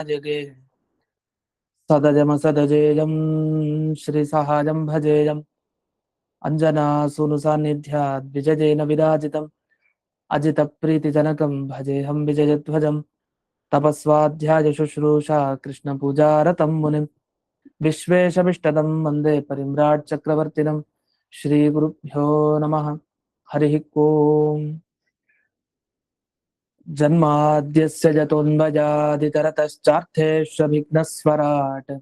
जगे सदजमसदजेयं श्रीसहायं भजेयम् अञ्जनासूनुसान्निध्यात् विजयेन विराजितम् अजितप्रीतिजनकं भजेऽहं विजयध्वजं तपस्वाध्याय शुश्रूषा कृष्णपूजारतं मुनिं विश्वेशमिष्टदं वन्दे परिम्राट् चक्रवर्तिनं श्रीगुरुभ्यो नमः। हरिः ओम्। जन्माद्यस्य जतोऽन्वयादितरतश्चार्थेष्वभिघ्नस्वराट्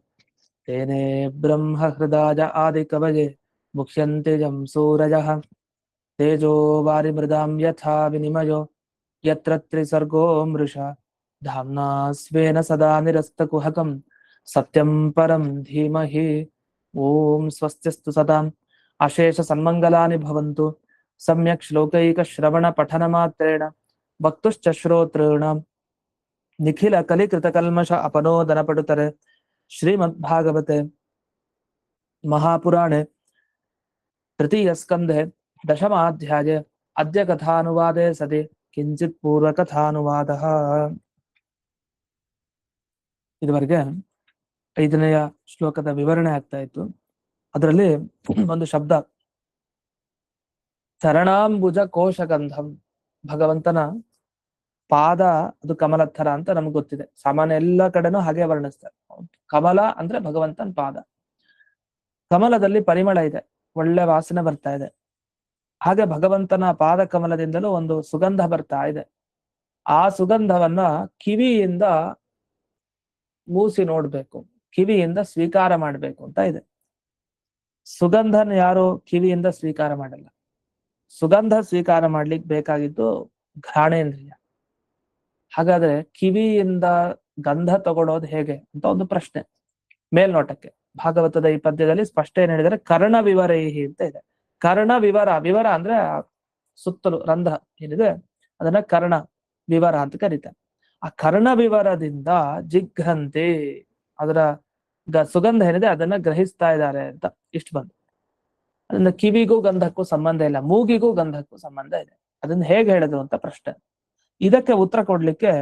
तेने ब्रह्महृदाय आदिकवये मुह्यन्ते यं सूरयः तेजो वारिमृदां यथा विनिमयो यत्र त्रिसर्गो मृषा धाम्ना स्वेन सदा निरस्तकुहकं सत्यं परं धीमहि। ॐ स्वस्तिस्तु सदाम् अशेषसन्मङ्गलानि भवन्तु। सम्यक् श्लोकैकश्रवणपठनमात्रेण वक्तुश्च श्रोतॄणां निखिलकलिकृतकल्मष अपनोदनपटुतरे श्रीमद्भागवते महापुराणे तृतीयस्कन्धे दशमाध्याये अद्य कथानुवादे सति किंचित् पूर्वकथानुवादः। ಇದುವರೆಗೆ 5ನೇ ಶ್ಲೋಕದ ವಿವರಣೆ ಆಗ್ತಾ ಇತ್ತು. ಅದರಲ್ಲಿ ಒಂದು ಶಬ್ದ ಚರಣಾಂಬುಜ ಕೋಶಗಂಧಂ, ಭಗವಂತನ ಪಾದ ಅದು ಕಮಲದ ಥರ ಅಂತ ನಮ್ಗೆ ಗೊತ್ತಿದೆ. ಸಾಮಾನ್ಯ ಎಲ್ಲ ಕಡೆನೂ ಹಾಗೆ ವರ್ಣಿಸ್ತಾರೆ. ಕಮಲ ಅಂದ್ರೆ ಭಗವಂತನ ಪಾದ. ಕಮಲದಲ್ಲಿ ಪರಿಮಳ ಇದೆ, ಒಳ್ಳೆ ವಾಸನೆ ಬರ್ತಾ ಇದೆ. ಹಾಗೆ ಭಗವಂತನ ಪಾದ ಕಮಲದಿಂದಲೂ ಒಂದು ಸುಗಂಧ ಬರ್ತಾ ಇದೆ. ಆ ಸುಗಂಧವನ್ನ ಕಿವಿಯಿಂದ ಮೂಸಿ ನೋಡ್ಬೇಕು, ಕಿವಿಯಿಂದ ಸ್ವೀಕಾರ ಮಾಡ್ಬೇಕು ಅಂತ ಇದೆ. ಸುಗಂಧನ ಯಾರು ಕಿವಿಯಿಂದ ಸ್ವೀಕಾರ ಮಾಡಲ್ಲ. ಸುಗಂಧ ಸ್ವೀಕಾರ ಮಾಡ್ಲಿಕ್ಕೆ ಬೇಕಾಗಿದ್ದು ಘ್ರಾಣೇಂದ್ರಿಯ. ಹಾಗಾದ್ರೆ ಕಿವಿಯಿಂದ ಗಂಧ ತಗೊಳ್ಳೋದು ಹೇಗೆ ಅಂತ ಒಂದು ಪ್ರಶ್ನೆ ಮೇಲ್ನೋಟಕ್ಕೆ. ಭಾಗವತದ ಈ ಪದ್ಯದಲ್ಲಿ ಸ್ಪಷ್ಟ ಏನ್ ಹೇಳಿದರೆ, ಕರ್ಣ ವಿವರೈಹಿ ಅಂತ ಇದೆ. ಕರ್ಣ ವಿವರ, ವಿವರ ಅಂದ್ರೆ ಸುತ್ತಲೂ ರಂಧ್ರ ಏನಿದೆ ಅದನ್ನ ಕರ್ಣ ವಿವರ ಅಂತ ಕರೀತಾರೆ. ಆ ಕರ್ಣ ವಿವರದಿಂದ ಜಿಘ್ರಂತೆ, ಅದರ ಸುಗಂಧ ಏನಿದೆ ಅದನ್ನ ಗ್ರಹಿಸ್ತಾ ಇದ್ದಾರೆ ಅಂತ ಇಷ್ಟು ಬಂದು. ಅದನ್ನ ಕಿವಿಗೂ ಗಂಧಕ್ಕೂ ಸಂಬಂಧ ಇಲ್ಲ, ಮೂಗಿಗೂ ಗಂಧಕ್ಕೂ ಸಂಬಂಧ ಇದೆ. ಅದನ್ನ ಹೇಗೆ ಹೇಳಿದ್ರು ಅಂತ ಪ್ರಶ್ನೆ. ಇದಕ್ಕೆ ಉತ್ತರ ಕೊಡ್ಲಿಕ್ಕೆ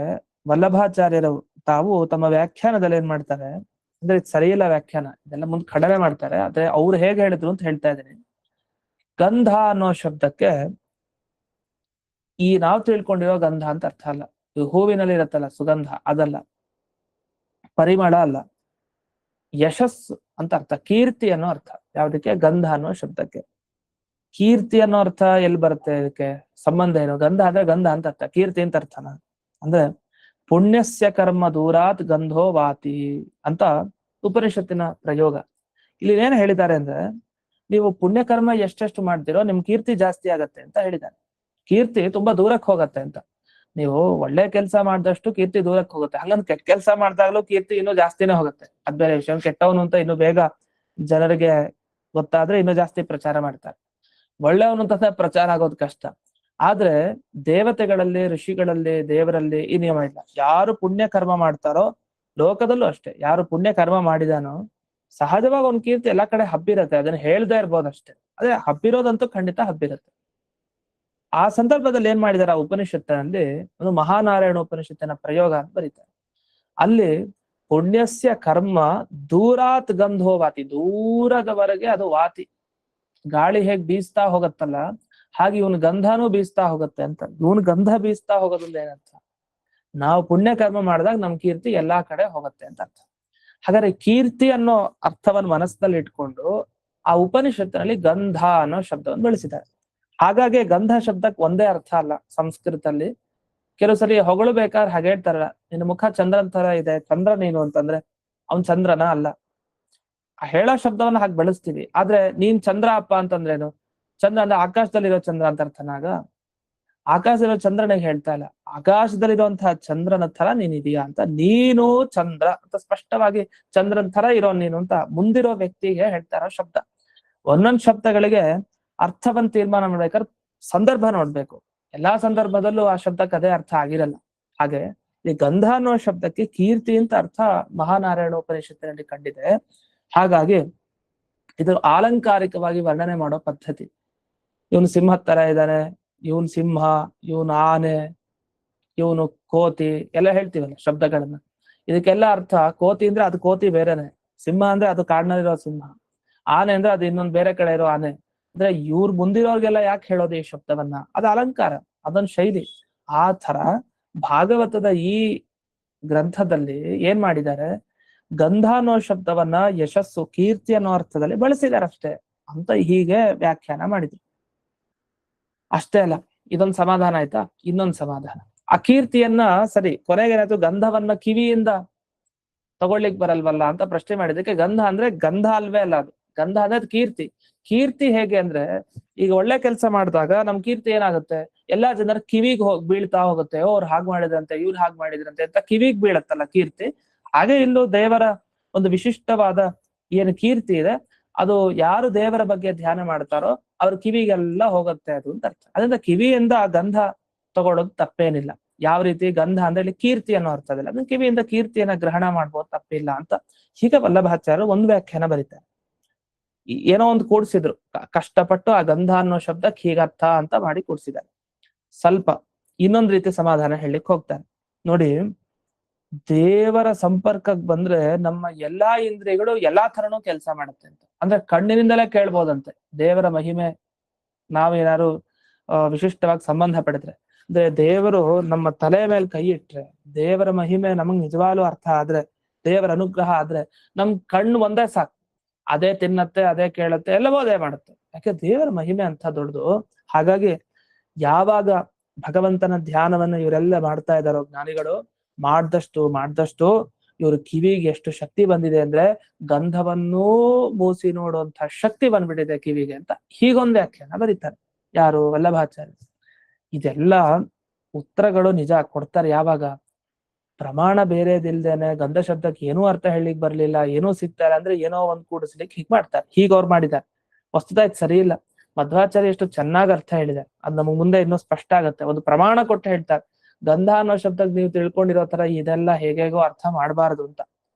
ವಲ್ಲಭಾಚಾರ್ಯರು ತಾವು ತಮ್ಮ ವ್ಯಾಖ್ಯಾನದಲ್ಲಿ ಏನ್ ಮಾಡ್ತಾರೆ ಅಂದ್ರೆ, ಇದು ಸರಿಯಿಲ್ಲ ವ್ಯಾಖ್ಯಾನ, ಇದೆಲ್ಲ ಮುಂದೆ ಖಂಡನೆ ಮಾಡ್ತಾರೆ. ಆದ್ರೆ ಅವ್ರು ಹೇಗೆ ಹೇಳಿದ್ರು ಅಂತ ಹೇಳ್ತಾ ಇದ್ದೀನಿ. ಗಂಧ ಅನ್ನೋ ಶಬ್ದಕ್ಕೆ ಈ ನಾವು ತಿಳ್ಕೊಂಡಿರೋ ಗಂಧ ಅಂತ ಅರ್ಥ ಅಲ್ಲ. ಹೂವಿನಲ್ಲಿ ಇರತ್ತಲ್ಲ ಸುಗಂಧ, ಅದಲ್ಲ. ಪರಿಮಳ ಅಲ್ಲ. ಯಶಸ್ಸು ಅಂತ ಅರ್ಥ, ಕೀರ್ತಿ ಅನ್ನೋ ಅರ್ಥ ಯಾವ್ದಕ್ಕೆ? ಗಂಧ ಅನ್ನೋ ಶಬ್ದಕ್ಕೆ. ಕೀರ್ತಿ ಅನ್ನೋ ಅರ್ಥ ಎಲ್ಲಿ ಬರುತ್ತೆ? ಇದಕ್ಕೆ ಸಂಬಂಧ ಏನು? ಗಂಧ ಅಂದ್ರೆ ಗಂಧ ಅಂತ ಅರ್ಥ, ಕೀರ್ತಿ ಅಂತ ಅರ್ಥನ ಅಂದ್ರೆ ಪುಣ್ಯಸ್ಯ ಕರ್ಮ ದೂರಾತ್ ಗಂಧೋ ವಾತಿ ಅಂತ ಉಪನಿಷತ್ತಿನ ಪ್ರಯೋಗ. ಇಲ್ಲಿ ಏನ್ ಹೇಳಿದ್ದಾರೆ ಅಂದ್ರೆ, ನೀವು ಪುಣ್ಯಕರ್ಮ ಎಷ್ಟೆಷ್ಟು ಮಾಡ್ತೀರೋ ನಿಮ್ ಕೀರ್ತಿ ಜಾಸ್ತಿ ಆಗತ್ತೆ ಅಂತ ಹೇಳಿದ್ದಾರೆ. ಕೀರ್ತಿ ತುಂಬಾ ದೂರಕ್ಕೆ ಹೋಗತ್ತೆ ಅಂತ. ನೀವು ಒಳ್ಳೆ ಕೆಲಸ ಮಾಡಿದಷ್ಟು ಕೀರ್ತಿ ದೂರಕ್ಕೆ ಹೋಗುತ್ತೆ. ಹಂಗಂದ್ ಕೆಟ್ಟ ಕೆಲಸ ಮಾಡಿದಾಗ್ಲೂ ಕೀರ್ತಿ ಇನ್ನೂ ಜಾಸ್ತಿನೇ ಹೋಗುತ್ತೆ. ಅದ್ ಬೇರೆ ವಿಷಯ. ಕೆಟ್ಟವನು ಅಂತ ಇನ್ನೂ ಬೇಗ ಜನರಿಗೆ ಗೊತ್ತಾದ್ರೆ ಇನ್ನೂ ಜಾಸ್ತಿ ಪ್ರಚಾರ ಮಾಡ್ತಾರೆ. ಒಳ್ಳೆಯವನು ಅಂತ ಪ್ರಚಾರ ಆಗೋದು ಕಷ್ಟ. ಆದ್ರೆ ದೇವತೆಗಳಲ್ಲಿ, ಋಷಿಗಳಲ್ಲಿ, ದೇವರಲ್ಲಿ ಈ ನಿಯಮ ಇಲ್ಲ. ಯಾರು ಪುಣ್ಯ ಕರ್ಮ ಮಾಡ್ತಾರೋ, ಲೋಕದಲ್ಲೂ ಅಷ್ಟೇ, ಯಾರು ಪುಣ್ಯ ಕರ್ಮ ಮಾಡಿದಾನೋ ಸಹಜವಾಗಿ ಅವ್ನ ಕೀರ್ತಿ ಎಲ್ಲಾ ಕಡೆ ಹಬ್ಬಿರತ್ತೆ. ಅದನ್ನ ಹೇಳ್ದೇ ಇರ್ಬೋದಷ್ಟೇ, ಅದೇ ಹಬ್ಬಿರೋದಂತೂ ಖಂಡಿತ ಹಬ್ಬಿರತ್ತೆ. ಆ ಸಂದರ್ಭದಲ್ಲಿ ಏನ್ ಮಾಡಿದಾರೆ ಆ ಉಪನಿಷತ್ತಿನಲ್ಲಿ, ಒಂದು ಮಹಾನಾರಾಯಣ ಉಪನಿಷತ್ತಿನ ಪ್ರಯೋಗ ಅಂತ ಬರೀತಾರೆ. ಅಲ್ಲಿ ಪುಣ್ಯಸ್ಯ ಕರ್ಮ ದೂರಾತ್ ಗಂಧೋ ವಾತಿ, ದೂರದವರೆಗೆ ಅದು ವಾತಿ. ಗಾಳಿ ಹೇಗ್ ಬೀಸ್ತಾ ಹೋಗತ್ತಲ್ಲ ಹಾಗೆ ಇವನ್ ಗಂಧನೂ ಬೀಸ್ತಾ ಹೋಗುತ್ತೆ ಅಂತ. ಇವನ್ ಗಂಧ ಬೀಸ್ತಾ ಹೋಗೋದ್ರಿಂದ ಏನರ್ಥ? ನಾವು ಪುಣ್ಯ ಕರ್ಮ ಮಾಡಿದಾಗ ನಮ್ ಕೀರ್ತಿ ಎಲ್ಲಾ ಕಡೆ ಹೋಗುತ್ತೆ ಅಂತ ಅರ್ಥ. ಹಾಗಾದ್ರೆ ಕೀರ್ತಿ ಅನ್ನೋ ಅರ್ಥವನ್ನು ಮನಸ್ಸಿನಲ್ಲಿ ಇಟ್ಕೊಂಡು ಆ ಉಪನಿಷತ್ತಿನಲ್ಲಿ ಗಂಧ ಅನ್ನೋ ಶಬ್ದವನ್ನು ಬಳಸಿದ್ದಾರೆ. ಹಾಗಾಗಿ ಗಂಧ ಶಬ್ದಕ್ಕೆ ಒಂದೇ ಅರ್ಥ ಅಲ್ಲ ಸಂಸ್ಕೃತದಲ್ಲಿ. ಕೆಲವು ಸರಿ ಹೊಗಳಬೇಕಾದ್ರೆ ಹಾಗೆ ಹೇಳ್ತಾರಲ್ಲ, ನಿನ್ನ ಮುಖ ಚಂದ್ರನ್ ತರ ಇದೆ, ಚಂದ್ರ ನೀನು ಅಂತಂದ್ರೆ ಅವನ್ ಚಂದ್ರನ ಅಲ್ಲ. ಆ ಹೇಳೋ ಶಬ್ದವನ್ನ ಹಾಗೆ ಬಳಸ್ತೀವಿ. ಆದ್ರೆ ನೀನ್ ಚಂದ್ರ ಅಪ್ಪ ಅಂತಂದ್ರೇನು? ಚಂದ್ರ ಅಂದ್ರೆ ಆಕಾಶದಲ್ಲಿರೋ ಚಂದ್ರ ಅಂತ ಅರ್ಥನಾಗ? ಆಕಾಶದಲ್ಲಿರೋ ಚಂದ್ರನಿಗೆ ಹೇಳ್ತಾ ಇಲ್ಲ, ಆಕಾಶದಲ್ಲಿರುವಂತಹ ಚಂದ್ರನ ತರ ನೀನಿದೀಯಾ ಅಂತ. ನೀನು ಚಂದ್ರ ಅಂತ ಸ್ಪಷ್ಟವಾಗಿ ಚಂದ್ರನ್ ತರ ಇರೋ ನೀನು ಅಂತ ಮುಂದಿರೋ ವ್ಯಕ್ತಿಗೆ ಹೇಳ್ತಾ ಇರೋ ಶಬ್ದ. ಒಂದೊಂದ್ ಶಬ್ದಗಳಿಗೆ ಅರ್ಥವನ್ನು ತೀರ್ಮಾನ ಮಾಡ್ಬೇಕಾದ್ರೆ ಸಂದರ್ಭ ನೋಡ್ಬೇಕು. ಎಲ್ಲಾ ಸಂದರ್ಭದಲ್ಲೂ ಆ ಶಬ್ದಕ್ಕೆ ಅದೇ ಅರ್ಥ ಆಗಿರಲ್ಲ. ಹಾಗೆ ಈ ಗಂಧ ಅನ್ನೋ ಶಬ್ದಕ್ಕೆ ಕೀರ್ತಿ ಅಂತ ಅರ್ಥ ಮಹಾನಾರಾಯಣ ಉಪನಿಷತ್ತಿನಲ್ಲಿ ಕಂಡಿದೆ. ಹಾಗಾಗಿ ಇದು ಆಲಂಕಾರಿಕವಾಗಿ ವರ್ಣನೆ ಮಾಡೋ ಪದ್ಧತಿ. ಇವನು ಸಿಂಹದ ತರ ಇದ್ದಾನೆ, ಇವನ್ ಸಿಂಹ, ಇವನು ಆನೆ, ಇವನು ಕೋತಿ ಎಲ್ಲ ಹೇಳ್ತೀವಲ್ಲ ಶಬ್ದಗಳನ್ನ. ಇದಕ್ಕೆಲ್ಲ ಅರ್ಥ ಕೋತಿ ಅಂದ್ರೆ ಅದು ಕೋತಿ ಬೇರೆನೆ, ಸಿಂಹ ಅಂದ್ರೆ ಅದು ಕಾಡಿನಲ್ಲಿರೋ ಸಿಂಹ, ಆನೆ ಅಂದ್ರೆ ಅದು ಇನ್ನೊಂದ್ ಬೇರೆ ಕಡೆ ಇರೋ ಆನೆ. ಅಂದ್ರೆ ಇವ್ರು ಮುಂದಿರೋರ್ಗೆಲ್ಲ ಯಾಕೆ ಹೇಳೋದು ಈ ಶಬ್ದವನ್ನ? ಅದು ಅಲಂಕಾರ, ಅದೊಂದು ಶೈಲಿ. ಆ ತರ ಭಾಗವತದ ಈ ಗ್ರಂಥದಲ್ಲಿ ಏನ್ ಮಾಡಿದ್ದಾರೆ, ಗಂಧ ಅನ್ನೋ ಶಬ್ದವನ್ನ ಯಶಸ್ಸು, ಕೀರ್ತಿ ಅನ್ನೋ ಅರ್ಥದಲ್ಲಿ ಬಳಸಿದ್ದಾರೆ ಅಷ್ಟೇ ಅಂತ ಹೀಗೆ ವ್ಯಾಖ್ಯಾನ ಮಾಡಿದ್ರು. ಅಷ್ಟೇ ಅಲ್ಲ, ಇದೊಂದು ಸಮಾಧಾನ ಆಯ್ತಾ. ಇನ್ನೊಂದು ಸಮಾಧಾನ, ಆ ಕೀರ್ತಿಯನ್ನ ಸರಿ, ಕೊನೆಗೇನಾಯ್ತು, ಗಂಧವನ್ನ ಕಿವಿಯಿಂದ ತಗೊಳ್ಳಿಕ್ ಬರಲ್ವಲ್ಲ ಅಂತ ಪ್ರಶ್ನೆ ಮಾಡಿದಕ್ಕೆ, ಗಂಧ ಅಂದ್ರೆ ಗಂಧ ಅಲ್ವೇ ಅಲ್ಲ, ಅದು ಗಂಧ ಅಂದ್ರೆ ಅದು ಕೀರ್ತಿ. ಕೀರ್ತಿ ಹೇಗೆ ಅಂದ್ರೆ, ಈಗ ಒಳ್ಳೆ ಕೆಲಸ ಮಾಡಿದಾಗ ನಮ್ ಕೀರ್ತಿ ಏನಾಗುತ್ತೆ, ಎಲ್ಲಾ ಜನರ ಕಿವಿಗ್ ಬೀಳ್ತಾ ಹೋಗುತ್ತೆ. ಅವ್ರು ಹಾಗ್ ಮಾಡಿದ್ರಂತೆ, ಇವ್ರು ಹಾಗ್ ಮಾಡಿದ್ರಂತೆ ಅಂತ ಕಿವಿಗ್ ಬೀಳತ್ತಲ್ಲ ಕೀರ್ತಿ. ಹಾಗೆ ಇಲ್ಲೂ ದೇವರ ಒಂದು ವಿಶಿಷ್ಟವಾದ ಏನು ಕೀರ್ತಿ ಇದೆ, ಅದು ಯಾರು ದೇವರ ಬಗ್ಗೆ ಧ್ಯಾನ ಮಾಡ್ತಾರೋ ಅವ್ರ ಕಿವಿಗೆಲ್ಲ ಹೋಗುತ್ತೆ ಅದು ಅಂತ ಅರ್ಥ. ಅದರಿಂದ ಕಿವಿಯಿಂದ ಆ ಗಂಧ ತಗೊಳ್ಳೋದು ತಪ್ಪೇನಿಲ್ಲ. ಯಾವ ರೀತಿ ಗಂಧ ಅಂದ್ರೆ ಇಲ್ಲಿ ಕೀರ್ತಿ ಅನ್ನೋ ಅರ್ಥದಿಲ್ಲ, ಅದನ್ನ ಕಿವಿಯಿಂದ ಕೀರ್ತಿಯನ್ನ ಗ್ರಹಣ ಮಾಡ್ಬೋದು, ತಪ್ಪಿಲ್ಲ ಅಂತ ಹೀಗೆ ವಲ್ಲಭಾಚಾರ್ಯರು ಒಂದು ವ್ಯಾಖ್ಯಾನ ಬರೀತಾರೆ. ಏನೋ ಒಂದು ಕೂಡ್ಸಿದ್ರು, ಕಷ್ಟಪಟ್ಟು ಆ ಗಂಧ ಅನ್ನೋ ಶಬ್ದಕ್ಕೆ ಹೀಗರ್ಥ ಅಂತ ಮಾಡಿ ಕೂಡ್ಸಿದ್ದಾರೆ. ಸ್ವಲ್ಪ ಇನ್ನೊಂದ್ ರೀತಿ ಸಮಾಧಾನ ಹೇಳಲಿಕ್ಕೆ ಹೋಗ್ತಾರೆ ನೋಡಿ. ದೇವರ ಸಂಪರ್ಕಕ್ಕೆ ಬಂದ್ರೆ ನಮ್ಮ ಎಲ್ಲಾ ಇಂದ್ರಿಯಗಳು ಎಲ್ಲಾ ತರನೂ ಕೆಲಸ ಮಾಡುತ್ತೆ ಅಂತ. ಅಂದ್ರೆ ಕಣ್ಣಿನಿಂದಲೇ ಕೇಳ್ಬೋದಂತೆ ದೇವರ ಮಹಿಮೆ, ನಾವೇನಾದ್ರು ವಿಶಿಷ್ಟವಾಗಿ ಸಂಬಂಧ ಪಡೆದ್ರೆ. ಅಂದ್ರೆ ದೇವರು ನಮ್ಮ ತಲೆ ಮೇಲೆ ಕೈ ಇಟ್ರೆ, ದೇವರ ಮಹಿಮೆ ನಮಗ್ ನಿಜವಾಗ್ಲೂ ಅರ್ಥ ಆದ್ರೆ, ದೇವರ ಅನುಗ್ರಹ ಆದ್ರೆ, ನಮ್ ಕಣ್ಣು ಒಂದೇ ಸಾಕು, ಅದೇ ತಿನ್ನತ್ತೆ, ಅದೇ ಕೇಳತ್ತೆ, ಎಲ್ಲವೂ ಅದೇ ಮಾಡುತ್ತೆ. ಯಾಕೆ ದೇವರ ಮಹಿಮೆ ಅಂತ ದೊಡ್ಡದು. ಹಾಗಾಗಿ ಯಾವಾಗ ಭಗವಂತನ ಧ್ಯಾನವನ್ನು ಇವರೆಲ್ಲ ಮಾಡ್ತಾ ಇದ್ದಾರೋ ಜ್ಞಾನಿಗಳು, ಮಾಡ್ದಷ್ಟು ಇವ್ರ ಕಿವಿಗೆ ಎಷ್ಟು ಶಕ್ತಿ ಬಂದಿದೆ ಅಂದ್ರೆ, ಗಂಧವನ್ನೂ ಮೂಸಿ ನೋಡುವಂತ ಶಕ್ತಿ ಬಂದ್ಬಿಟ್ಟಿದೆ ಕಿವಿಗೆ ಅಂತ ಹೀಗೊಂದು ವ್ಯಾಖ್ಯಾನ ಬರೀತಾರೆ ಯಾರು, ವಲ್ಲಭಾಚಾರ್ಯ. ಇದೆಲ್ಲ ಉತ್ತರಗಳು ನಿಜ ಕೊಡ್ತಾರೆ ಯಾವಾಗ, ಪ್ರಮಾಣ ಬೇರೆದಿಲ್ದೇನೆ ಗಂಧ ಶಬ್ದಕ್ಕೆ ಏನೂ ಅರ್ಥ ಹೇಳಿಕ್ ಬರ್ಲಿಲ್ಲ, ಏನೂ ಸಿಗ್ತಾರೆ ಅಂದ್ರೆ ಏನೋ ಒಂದ್ ಕೂಡಿಸ್ಲಿಕ್ಕೆ ಹೀಗ್ ಮಾಡ್ತಾರೆ. ಹೀಗ್ ಅವ್ರು ಮಾಡಿದ್ದಾರೆ. ವಸ್ತುತಃ ಸರಿ ಇಲ್ಲ. ಮಧ್ವಾಚಾರ್ಯ ಎಷ್ಟು ಚೆನ್ನಾಗಿ ಅರ್ಥ ಹೇಳಿದ್ದಾರೆ, ಅದ್ ನಮಗ್ ಮುಂದೆ ಇನ್ನೂ ಸ್ಪಷ್ಟ ಆಗತ್ತೆ. ಒಂದು ಪ್ರಮಾಣ ಕೊಟ್ಟು ಹೇಳ್ತಾರೆ, ಗಂಧ ಅನ್ನೋ ಶಬ್ದಕ್ಕೆ ನೀವು ತಿಳ್ಕೊಂಡಿರೋ ತರ ಇದೆಲ್ಲ ಹೇಗೇಗೋ ಅರ್ಥ ಮಾಡಬಾರದು ಅಂತ.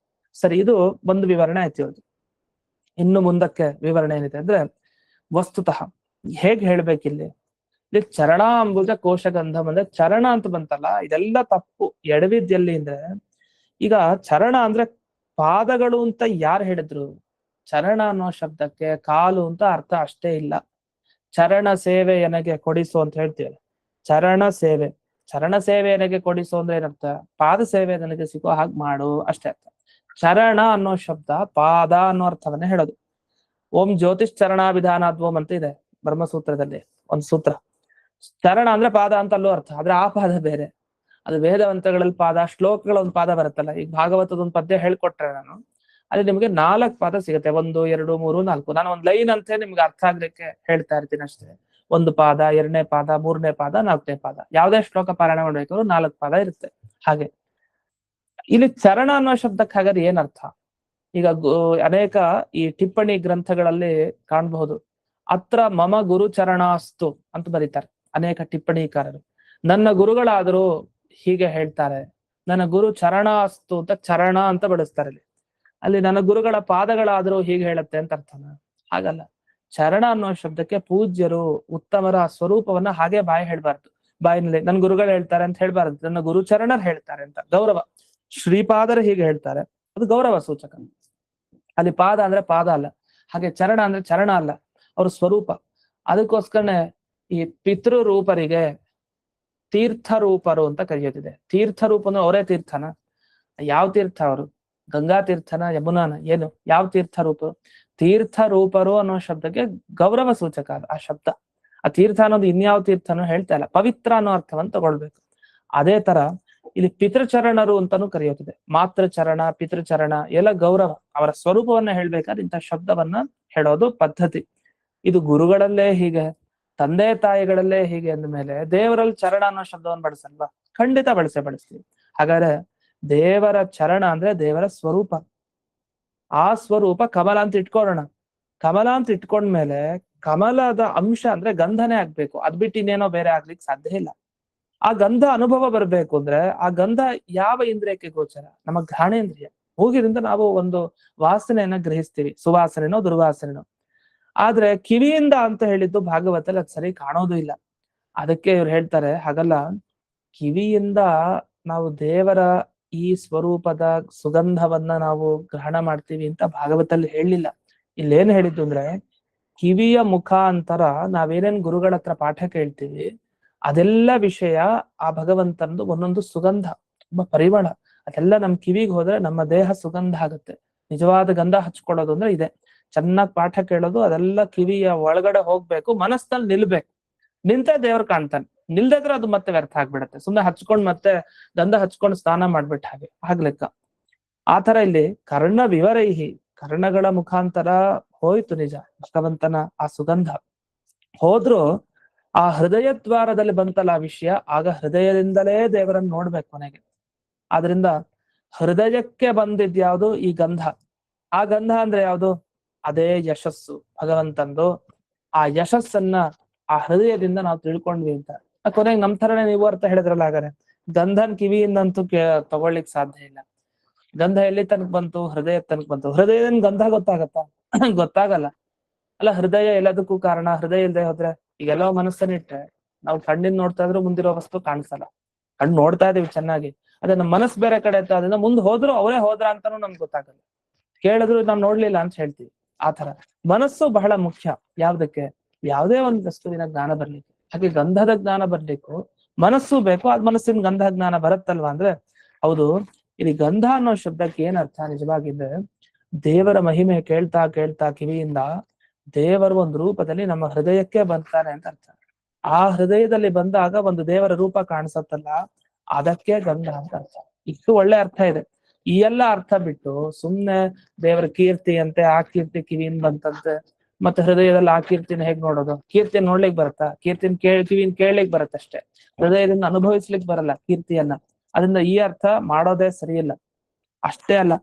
ಸರಿ, ಇದು ಒಂದು ವಿವರಣೆ ಆಯ್ತು ಇವತ್ತು. ಇನ್ನು ಮುಂದಕ್ಕೆ ವಿವರಣೆ ಏನಿದೆ ಅಂದ್ರೆ, ವಸ್ತುತಃ ಹೇಗ್ ಹೇಳ್ಬೇಕಿಲ್ಲಿ, ಇಲ್ಲಿ ಚರಣ ಅಂಬುದ ಕೋಶಗಂಧಂ ಅಂದ್ರೆ ಚರಣ ಅಂತ ಬಂತಲ್ಲ, ಇದೆಲ್ಲ ತಪ್ಪು. ಎಡವಿದ್ಯಲ್ಲಿ ಅಂದ್ರೆ, ಈಗ ಚರಣ ಅಂದ್ರೆ ಪಾದಗಳು ಅಂತ ಯಾರು ಹೇಳಿದ್ರು? ಚರಣ ಅನ್ನೋ ಶಬ್ದಕ್ಕೆ ಕಾಲು ಅಂತ ಅರ್ಥ ಅಷ್ಟೇ ಇಲ್ಲ. ಚರಣ ಸೇವೆ ನನಗೆ ಕೊಡಿಸು ಅಂತ ಹೇಳ್ತೀವಿ, ಚರಣ ಸೇವೆ, ಚರಣ ಸೇವೆ ನನಗೆ ಕೊಡಿಸು ಅಂದ್ರೆ ಏನರ್ಥ, ಪಾದ ಸೇವೆ ನನಗೆ ಸಿಗೋ ಹಾಗೆ ಮಾಡು ಅಷ್ಟೇ ಅರ್ಥ. ಚರಣ ಅನ್ನೋ ಶಬ್ದ ಪಾದ ಅನ್ನೋ ಅರ್ಥವನ್ನ ಹೇಳೋದು. ಓಂ ಜ್ಯೋತಿಷ್ ಚರಣ ವಿಧಾನಾದ್ವೋಮ್ ಅಂತ ಇದೆ ಬ್ರಹ್ಮಸೂತ್ರದಲ್ಲಿ ಒಂದು ಸೂತ್ರ. ಚರಣ ಅಂದ್ರೆ ಪಾದ ಅಂತ ಅಲ್ಲೂ ಅರ್ಥ, ಆದ್ರೆ ಆ ಪಾದ ಬೇರೆ. ಅದು ವೇದವಂತಗಳಲ್ಲಿ ಪಾದ, ಶ್ಲೋಕಗಳ ಒಂದು ಪಾದ ಬರುತ್ತಲ್ಲ. ಈಗ ಭಾಗವತದ ಒಂದು ಪದ್ಯ ಹೇಳ್ಕೊಟ್ರೆ ನಾನು, ಅಲ್ಲಿ ನಿಮ್ಗೆ 4 ಪಾದ ಸಿಗುತ್ತೆ, 1, 2, 3, 4. ನಾನು ಒಂದು ಲೈನ್ ಅಂತ ನಿಮ್ಗೆ ಅರ್ಥ ಆಗ್ಲಿಕ್ಕೆ ಹೇಳ್ತಾ ಇರ್ತೀನಿ ಅಷ್ಟೇ. 1 ಪಾದ, 2ನೇ ಪಾದ, 3ನೇ ಪಾದ, 4ನೇ ಪಾದ, ಯಾವ್ದೇ ಶ್ಲೋಕ ಪಾರಾಯಣ ಮಾಡ್ಬೇಕಾದ್ರೂ 4 ಪಾದ ಇರುತ್ತೆ. ಹಾಗೆ ಇಲ್ಲಿ ಚರಣ ಅನ್ನೋ ಶಬ್ದಕ್ಕೆ ಹಾಗಾದ್ರೆ ಏನ್ ಅರ್ಥ? ಈಗ ಅನೇಕ ಈ ಟಿಪ್ಪಣಿ ಗ್ರಂಥಗಳಲ್ಲಿ ಕಾಣಬಹುದು. ಅತ್ರ ಮಮ ಗುರು ಚರಣಾಸ್ತು ಅಂತ ಬರೀತಾರೆ ಅನೇಕ ಟಿಪ್ಪಣಿಕಾರರು. ನನ್ನ ಗುರುಗಳಾದರೂ ಹೀಗೆ ಹೇಳ್ತಾರೆ, ನನ್ನ ಗುರು ಚರಣಾಸ್ತು ಅಂತ ಚರಣ ಅಂತ ಬಳಸ್ತಾರೆ. ಅಲ್ಲಿ ನನ್ನ ಗುರುಗಳ ಪಾದಗಳಾದರೂ ಹೀಗೆ ಹೇಳುತ್ತೆ ಅಂತ ಅರ್ಥನ? ಹಾಗಲ್ಲ. ಚರಣ ಅನ್ನೋ ಶಬ್ದಕ್ಕೆ ಪೂಜ್ಯರು, ಉತ್ತಮರ ಸ್ವರೂಪವನ್ನ ಹಾಗೆ ಬಾಯಿ ಹೇಳ್ಬಾರ್ದು. ಬಾಯಿನಲ್ಲಿ ನನ್ನ ಗುರುಗಳು ಹೇಳ್ತಾರೆ ಅಂತ ಹೇಳ್ಬಾರ್ದು, ನನ್ನ ಗುರು ಚರಣರ್ ಹೇಳ್ತಾರೆ ಅಂತ ಗೌರವ. ಶ್ರೀಪಾದರು ಹೀಗೆ ಹೇಳ್ತಾರೆ, ಅದು ಗೌರವ ಸೂಚಕ. ಅಲ್ಲಿ ಪಾದ ಅಂದ್ರೆ ಪಾದ ಅಲ್ಲ, ಹಾಗೆ ಚರಣ ಅಂದ್ರೆ ಚರಣ ಅಲ್ಲ, ಅವ್ರ ಸ್ವರೂಪ. ಅದಕ್ಕೋಸ್ಕರನೇ ಈ ಪಿತೃ ರೂಪರಿಗೆ ತೀರ್ಥ ರೂಪರು ಅಂತ ಕರೆಯೋದಿದೆ. ತೀರ್ಥ ರೂಪ ಅಂದ್ರೆ ಅವರೇ ತೀರ್ಥನ? ಯಾವ ತೀರ್ಥ ಅವರು? ಗಂಗಾ ತೀರ್ಥನ, ಯಮುನಾನ, ಏನು ಯಾವ ತೀರ್ಥ ರೂಪ? ತೀರ್ಥ ರೂಪರು ಅನ್ನೋ ಶಬ್ದಕ್ಕೆ ಗೌರವ ಸೂಚಕ ಆ ಶಬ್ದ. ಆ ತೀರ್ಥ ಅನ್ನೋದು ಇನ್ಯಾವ ತೀರ್ಥನೂ ಹೇಳ್ತಾ ಇಲ್ಲ, ಪವಿತ್ರ ಅನ್ನೋ ಅರ್ಥವನ್ನು ತಗೊಳ್ಬೇಕು. ಅದೇ ತರ ಇಲ್ಲಿ ಪಿತೃಚರಣರು ಅಂತಾನೂ ಕರೆಯೋದಿದೆ. ಮಾತೃಚರಣ, ಪಿತೃಚರಣ ಎಲ್ಲ ಗೌರವ, ಅವರ ಸ್ವರೂಪವನ್ನ ಹೇಳ್ಬೇಕಾದ್ರೆ ಇಂಥ ಶಬ್ದವನ್ನ ಹೇಳೋದು ಪದ್ಧತಿ. ಇದು ಗುರುಗಳಲ್ಲೇ ಹೀಗೆ, ತಂದೆ ತಾಯಿಗಳಲ್ಲೇ ಹೀಗೆ ಅಂದ ಮೇಲೆ ದೇವರಲ್ಲಿ ಚರಣ ಅನ್ನೋ ಶಬ್ದವನ್ನು ಬಳಸಲ್ವಾ? ಖಂಡಿತ ಬಳಸ್ತೀವಿ. ಹಾಗಾದ್ರೆ ದೇವರ ಚರಣ ಅಂದ್ರೆ ದೇವರ ಸ್ವರೂಪ. ಆ ಸ್ವರೂಪ ಕಮಲ ಅಂತ ಇಟ್ಕೊಳ್ಳೋಣ. ಕಮಲ ಅಂತ ಇಟ್ಕೊಂಡ್ಮೇಲೆ ಕಮಲದ ಅಂಶ ಅಂದ್ರೆ ಗಂಧನೇ ಆಗ್ಬೇಕು, ಅದ್ ಬಿಟ್ಟು ಇನ್ನೇನೋ ಬೇರೆ ಆಗ್ಲಿಕ್ಕೆ ಸಾಧ್ಯ ಇಲ್ಲ. ಆ ಗಂಧ ಅನುಭವ ಬರ್ಬೇಕು ಅಂದ್ರೆ ಆ ಗಂಧ ಯಾವ ಇಂದ್ರಿಯಕ್ಕೆ ಗೋಚರ? ನಮ್ಮ ಘ್ರಾಣೇಂದ್ರಿಯ. ಮೂಗಿನಿಂದ ನಾವು ಒಂದು ವಾಸನೆಯನ್ನ ಗ್ರಹಿಸ್ತೀವಿ, ಸುವಾಸನೆನೋ ದುರ್ವಾಸನೆನೋ. ಆದ್ರೆ ಕಿವಿಯಿಂದ ಅಂತ ಹೇಳಿದ್ದು ಭಾಗವತಲ್ಲಿ ಅದ್ ಸರಿ ಕಾಣೋದು ಇಲ್ಲ. ಅದಕ್ಕೆ ಇವ್ರು ಹೇಳ್ತಾರೆ ಹಾಗಲ್ಲ, ಕಿವಿಯಿಂದ ನಾವು ದೇವರ ಈ ಸ್ವರೂಪದ ಸುಗಂಧವನ್ನ ನಾವು ಗ್ರಹಣ ಮಾಡ್ತೀವಿ ಅಂತ ಭಾಗವತಲ್ಲಿ ಹೇಳಿಲ್ಲ. ಇಲ್ಲೇನ್ ಹೇಳಿದ್ದು ಅಂದ್ರೆ, ಕಿವಿಯ ಮುಖಾಂತರ ನಾವೇನೇನ್ ಗುರುಗಳ ಹತ್ರ ಪಾಠ ಕೇಳ್ತೀವಿ ಅದೆಲ್ಲ ವಿಷಯ ಆ ಭಗವಂತನದು ಒಂದೊಂದು ಸುಗಂಧ, ತುಂಬಾ ಪರಿಮಳ. ಅದೆಲ್ಲ ನಮ್ ಕಿವಿಗೆ ಹೋದ್ರೆ ನಮ್ಮ ದೇಹ ಸುಗಂಧ ಆಗುತ್ತೆ. ನಿಜವಾದ ಗಂಧ ಹಚ್ಕೊಳ್ಳೋದು ಅಂದ್ರೆ ಇದೆ. ಚೆನ್ನಾಗಿ ಪಾಠ ಕೇಳೋದು, ಅದೆಲ್ಲ ಕಿವಿಯ ಒಳಗಡೆ ಹೋಗ್ಬೇಕು, ಮನಸ್ಸಲ್ಲಿ ನಿಲ್ಬೇಕು. ನಿಂತೆ ದೇವ್ರು ಕಾಣ್ತಾನೆ. ನಿಲ್ದಿದ್ರೆ ಅದು ಮತ್ತೆ ವ್ಯರ್ಥ ಆಗ್ಬಿಡತ್ತೆ. ಸುಮ್ಮನೆ ಹಚ್ಕೊಂಡ್ ಮತ್ತೆ ಗಂಧ ಹಚ್ಕೊಂಡು ಸ್ನಾನ ಮಾಡ್ಬಿಟ್ಟು ಆಗ್ಲೆಕ್ಕ. ಆತರ ಇಲ್ಲಿ ಕರ್ಣ ವಿವರೈಹಿ, ಕರ್ಣಗಳ ಮುಖಾಂತರ ಹೋಯ್ತು ನಿಜ ಭಗವಂತನ ಆ ಸುಗಂಧ. ಹೋದ್ರು ಆ ಹೃದಯ ದ್ವಾರದಲ್ಲಿ ಬಂತಲ್ಲ ಆ ವಿಷಯ, ಆಗ ಹೃದಯದಿಂದಲೇ ದೇವರನ್ನು ನೋಡ್ಬೇಕು ಕೊನೆಗೆ. ಆದ್ರಿಂದ ಹೃದಯಕ್ಕೆ ಬಂದಿದ್ಯಾವುದು ಈ ಗಂಧ. ಆ ಗಂಧ ಅಂದ್ರೆ ಯಾವುದು? ಅದೇ ಯಶಸ್ಸು ಭಗವಂತಂದು. ಆ ಯಶಸ್ಸನ್ನ ಆ ಹೃದಯದಿಂದ ನಾವು ತಿಳ್ಕೊಂಡ್ವಿ ಅಂತ. ಕೊನೆಗೆ ನಮ್ ಥರನೇ ನೀವು ಅರ್ಥ ಹೇಳಿದ್ರಲ್ಲ, ಹಾಗಾದ್ರೆ ಗಂಧನ್ ಕಿವಿಯಿಂದಂತೂ ತಗೊಳ್ಳಿಕ್ ಸಾಧ್ಯ ಇಲ್ಲ. ಗಂಧ ಎಲ್ಲಿ ತನಕ ಬಂತು? ಹೃದಯ ತನಕ ಬಂತು. ಹೃದಯದಿಂದ ಗಂಧ ಗೊತ್ತಾಗತ್ತಾ? ಗೊತ್ತಾಗಲ್ಲ ಅಲ್ಲ. ಹೃದಯ ಎಲ್ಲದಕ್ಕೂ ಕಾರಣ. ಹೃದಯ ಇಲ್ಲದೆ ಹೋದ್ರೆ, ಈಗೆಲ್ಲೋ ಮನಸ್ಸನ್ನ ಇಟ್ರೆ ನಾವು ಕಣ್ಣಿನ ನೋಡ್ತಾ ಇದ್ರು ಮುಂದಿರೋ ವಸ್ತು ಕಾಣಿಸಲ್ಲ. ಕಣ್ಣು ನೋಡ್ತಾ ಇದೀವಿ ಚೆನ್ನಾಗಿ, ಅದೇ ನಮ್ಮ ಮನಸ್ಸು ಬೇರೆ ಕಡೆ ಇತ್ತು. ಅದನ್ನ ಮುಂದೆ ಹೋದ್ರು ಅವರೇ ಹೋದ್ರ ಅಂತಾನು ನಮ್ಗೆ ಗೊತ್ತಾಗಲ್ಲ. ಕೇಳಿದ್ರು ನಾವ್ ನೋಡ್ಲಿಲ್ಲ ಅಂತ ಹೇಳ್ತೀವಿ. ಆತರ ಮನಸ್ಸು ಬಹಳ ಮುಖ್ಯ. ಯಾವ್ದಕ್ಕೆ? ಯಾವುದೇ ಒಂದು ವಸ್ತುವಿನ ಜ್ಞಾನ ಬರ್ಲಿಕ್ಕೆ. ಹಾಗೆ ಗಂಧದ ಜ್ಞಾನ ಬರ್ಲಿಕ್ಕೂ ಮನಸ್ಸು ಬೇಕು. ಅದ್ ಮನಸ್ಸಿನ ಗಂಧ ಜ್ಞಾನ ಬರುತ್ತಲ್ವಾ ಅಂದ್ರೆ, ಹೌದು. ಇಲ್ಲಿ ಗಂಧ ಅನ್ನೋ ಶಬ್ದಕ್ಕೆ ಏನ್ ಅರ್ಥ ನಿಜವಾಗಿದ್ರೆ, ದೇವರ ಮಹಿಮೆ ಕೇಳ್ತಾ ಕೇಳ್ತಾ ಕಿವಿಯಿಂದ ದೇವರ ಒಂದು ರೂಪದಲ್ಲಿ ನಮ್ಮ ಹೃದಯಕ್ಕೆ ಬರ್ತಾನೆ ಅಂತ ಅರ್ಥ. ಆ ಹೃದಯದಲ್ಲಿ ಬಂದಾಗ ಒಂದು ದೇವರ ರೂಪ ಕಾಣಿಸತ್ತಲ್ಲ, ಅದಕ್ಕೆ ಗಂಧ ಅಂತ ಅರ್ಥ. ಇಷ್ಟು ಒಳ್ಳೆ ಅರ್ಥ ಇದೆ. ಈ ಎಲ್ಲ ಅರ್ಥ ಬಿಟ್ಟು ಸುಮ್ನೆ ದೇವರ ಕೀರ್ತಿ ಅಂತೆ, ಆ ಕೀರ್ತಿ ಕಿವಿಯಿಂದ ಬಂತಂತೆ, ಮತ್ತೆ ಹೃದಯದಲ್ಲಿ ಆ ಕೀರ್ತಿನ ಹೇಗ್ ನೋಡೋದು? ಕೀರ್ತಿನ ನೋಡ್ಲಿಕ್ ಬರತ್ತಾ? ಕೀರ್ತಿನ ಕಿವಿನ ಕೇಳ್ಲಿಕ್ ಬರತ್ತಷ್ಟೇ, ಹೃದಯದಿಂದ ಅನುಭವಿಸ್ಲಿಕ್ ಬರಲ್ಲ ಕೀರ್ತಿಯನ್ನ. ಅದರಿಂದ ಈ ಅರ್ಥ ಮಾಡೋದೇ ಸರಿ ಇಲ್ಲ. ಅಷ್ಟೇ ಅಲ್ಲ,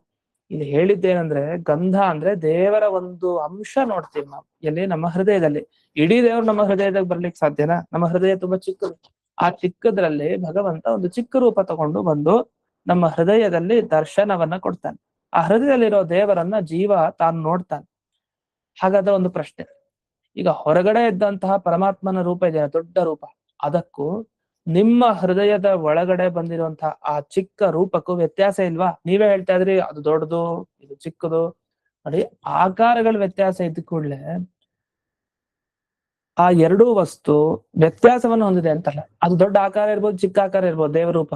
ಇಲ್ಲಿ ಹೇಳಿದ್ದೇನಂದ್ರೆ, ಗಂಧ ಅಂದ್ರೆ ದೇವರ ಒಂದು ಅಂಶ ನೋಡ್ತೀವಿ ನಾವು ಎಲ್ಲಿ? ನಮ್ಮ ಹೃದಯದಲ್ಲಿ. ಇಡೀ ದೇವ್ರು ನಮ್ಮ ಹೃದಯದಾಗ ಬರ್ಲಿಕ್ಕೆ ಸಾಧ್ಯನಾ? ನಮ್ಮ ಹೃದಯ ತುಂಬಾ ಚಿಕ್ಕದು. ಆ ಚಿಕ್ಕದ್ರಲ್ಲಿ ಭಗವಂತ ಒಂದು ಚಿಕ್ಕ ರೂಪ ತಗೊಂಡು ಬಂದು ನಮ್ಮ ಹೃದಯದಲ್ಲಿ ದರ್ಶನವನ್ನ ಕೊಡ್ತಾನೆ. ಆ ಹೃದಯದಲ್ಲಿರೋ ದೇವರನ್ನ ಜೀವ ತಾನು ನೋಡ್ತಾನೆ. ಹಾಗಾದ್ರೆ ಒಂದು ಪ್ರಶ್ನೆ, ಈಗ ಹೊರಗಡೆ ಇದ್ದಂತಹ ಪರಮಾತ್ಮನ ರೂಪ ಇದೆ, ದೊಡ್ಡ ರೂಪ, ಅದಕ್ಕೂ ನಿಮ್ಮ ಹೃದಯದ ಒಳಗಡೆ ಬಂದಿರುವಂತಹ ಆ ಚಿಕ್ಕ ರೂಪಕ್ಕೂ ವ್ಯತ್ಯಾಸ ಇಲ್ವಾ? ನೀವೇ ಹೇಳ್ತಾ ಇದ್ರಿ ಅದು ದೊಡ್ಡದು, ಇದು ಚಿಕ್ಕದು. ನೋಡಿ, ಆಕಾರಗಳ ವ್ಯತ್ಯಾಸ ಇದ್ದ ಕೂಡ್ಲೆ ಆ ಎರಡೂ ವಸ್ತು ವ್ಯತ್ಯಾಸವನ್ನು ಹೊಂದಿದೆ ಅಂತಲ್ಲ. ಅದು ದೊಡ್ಡ ಆಕಾರ ಇರ್ಬೋದು, ಚಿಕ್ಕ ಆಕಾರ ಇರ್ಬೋದು, ದೇವ ರೂಪ.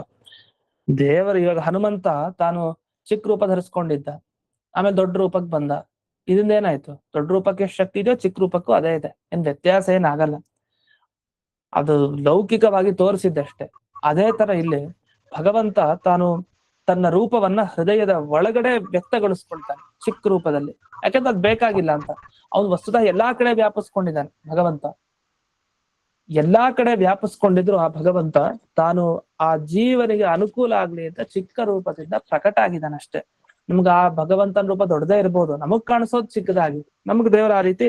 ದೇವರು ಇವಾಗ ಹನುಮಂತ ತಾನು ಚಿಕ್ಕ ರೂಪ ಧರಿಸ್ಕೊಂಡಿದ್ದ, ಆಮೇಲೆ ದೊಡ್ಡ ರೂಪಕ್ಕೆ ಬಂದ. ಇದರಿಂದ ಏನಾಯ್ತು? ದೊಡ್ಡ ರೂಪಕ್ಕೆ ಎಷ್ಟು ಶಕ್ತಿ ಇದೆಯೋ ಚಿಕ್ಕ ರೂಪಕ್ಕೂ ಅದೇ ಇದೆ. ಏನ್ ವ್ಯತ್ಯಾಸ ಏನಾಗಲ್ಲ. ಅದು ಲೌಕಿಕವಾಗಿ ತೋರಿಸಿದ್ದಷ್ಟೇ. ಅದೇ ತರ ಇಲ್ಲಿ ಭಗವಂತ ತಾನು ತನ್ನ ರೂಪವನ್ನ ಹೃದಯದ ಒಳಗಡೆ ವ್ಯಕ್ತಗೊಳಿಸ್ಕೊಳ್ತಾನೆ ಚಿಕ್ಕ ರೂಪದಲ್ಲಿ. ಯಾಕಂದ್ರೆ ಅದ್ ಬೇಕಾಗಿಲ್ಲ ಅಂತ. ಅವನು ವಸ್ತುತಃ ಎಲ್ಲಾ ಕಡೆ ವ್ಯಾಪಿಸ್ಕೊಂಡಿದ್ದಾನೆ ಭಗವಂತ. ಎಲ್ಲಾ ಕಡೆ ವ್ಯಾಪಿಸ್ಕೊಂಡಿದ್ರು ಆ ಭಗವಂತ ತಾನು ಆ ಜೀವನಿಗೆ ಅನುಕೂಲ ಆಗ್ಲಿ ಅಂತ ಚಿಕ್ಕ ರೂಪದಿಂದ ಪ್ರಕಟ ಆಗಿದ್ದಾನೆ ಅಷ್ಟೇ. ನಮ್ಗ ಆ ಭಗವಂತನ ರೂಪ ದೊಡ್ಡದೇ ಇರ್ಬೋದು, ನಮಗ್ ಕಾಣಿಸೋದು ಚಿಕ್ಕದಾಗಿ. ನಮಗ್ ದೇವರ ಆ ರೀತಿ